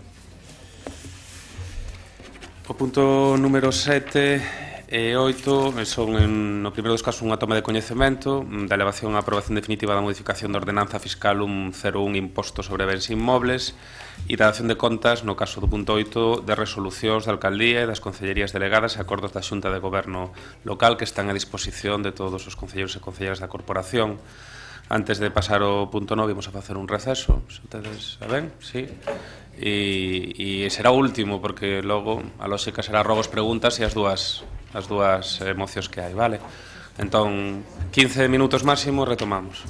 B: O punto número 7 e 8 son, no primeiro dos casos, unha toma de coñecemento da elevación á aprobación definitiva da modificación da ordenanza fiscal 101 imposto sobre bens inmobles e da dación de contas, no caso do punto 8, de resolucións da alcaldía e das concellerías delegadas e acordos da Xunta de Goberno local que están a disposición de todos os concelleiros e concelleiras da corporación. Antes de pasar ao punto 9, vamos a facer un receso, se ustedes saben, sí. E será o último, porque logo a lógica será robos, preguntas e as dúas mocións que hai, vale? Entón, 15 minutos máximo, retomamos.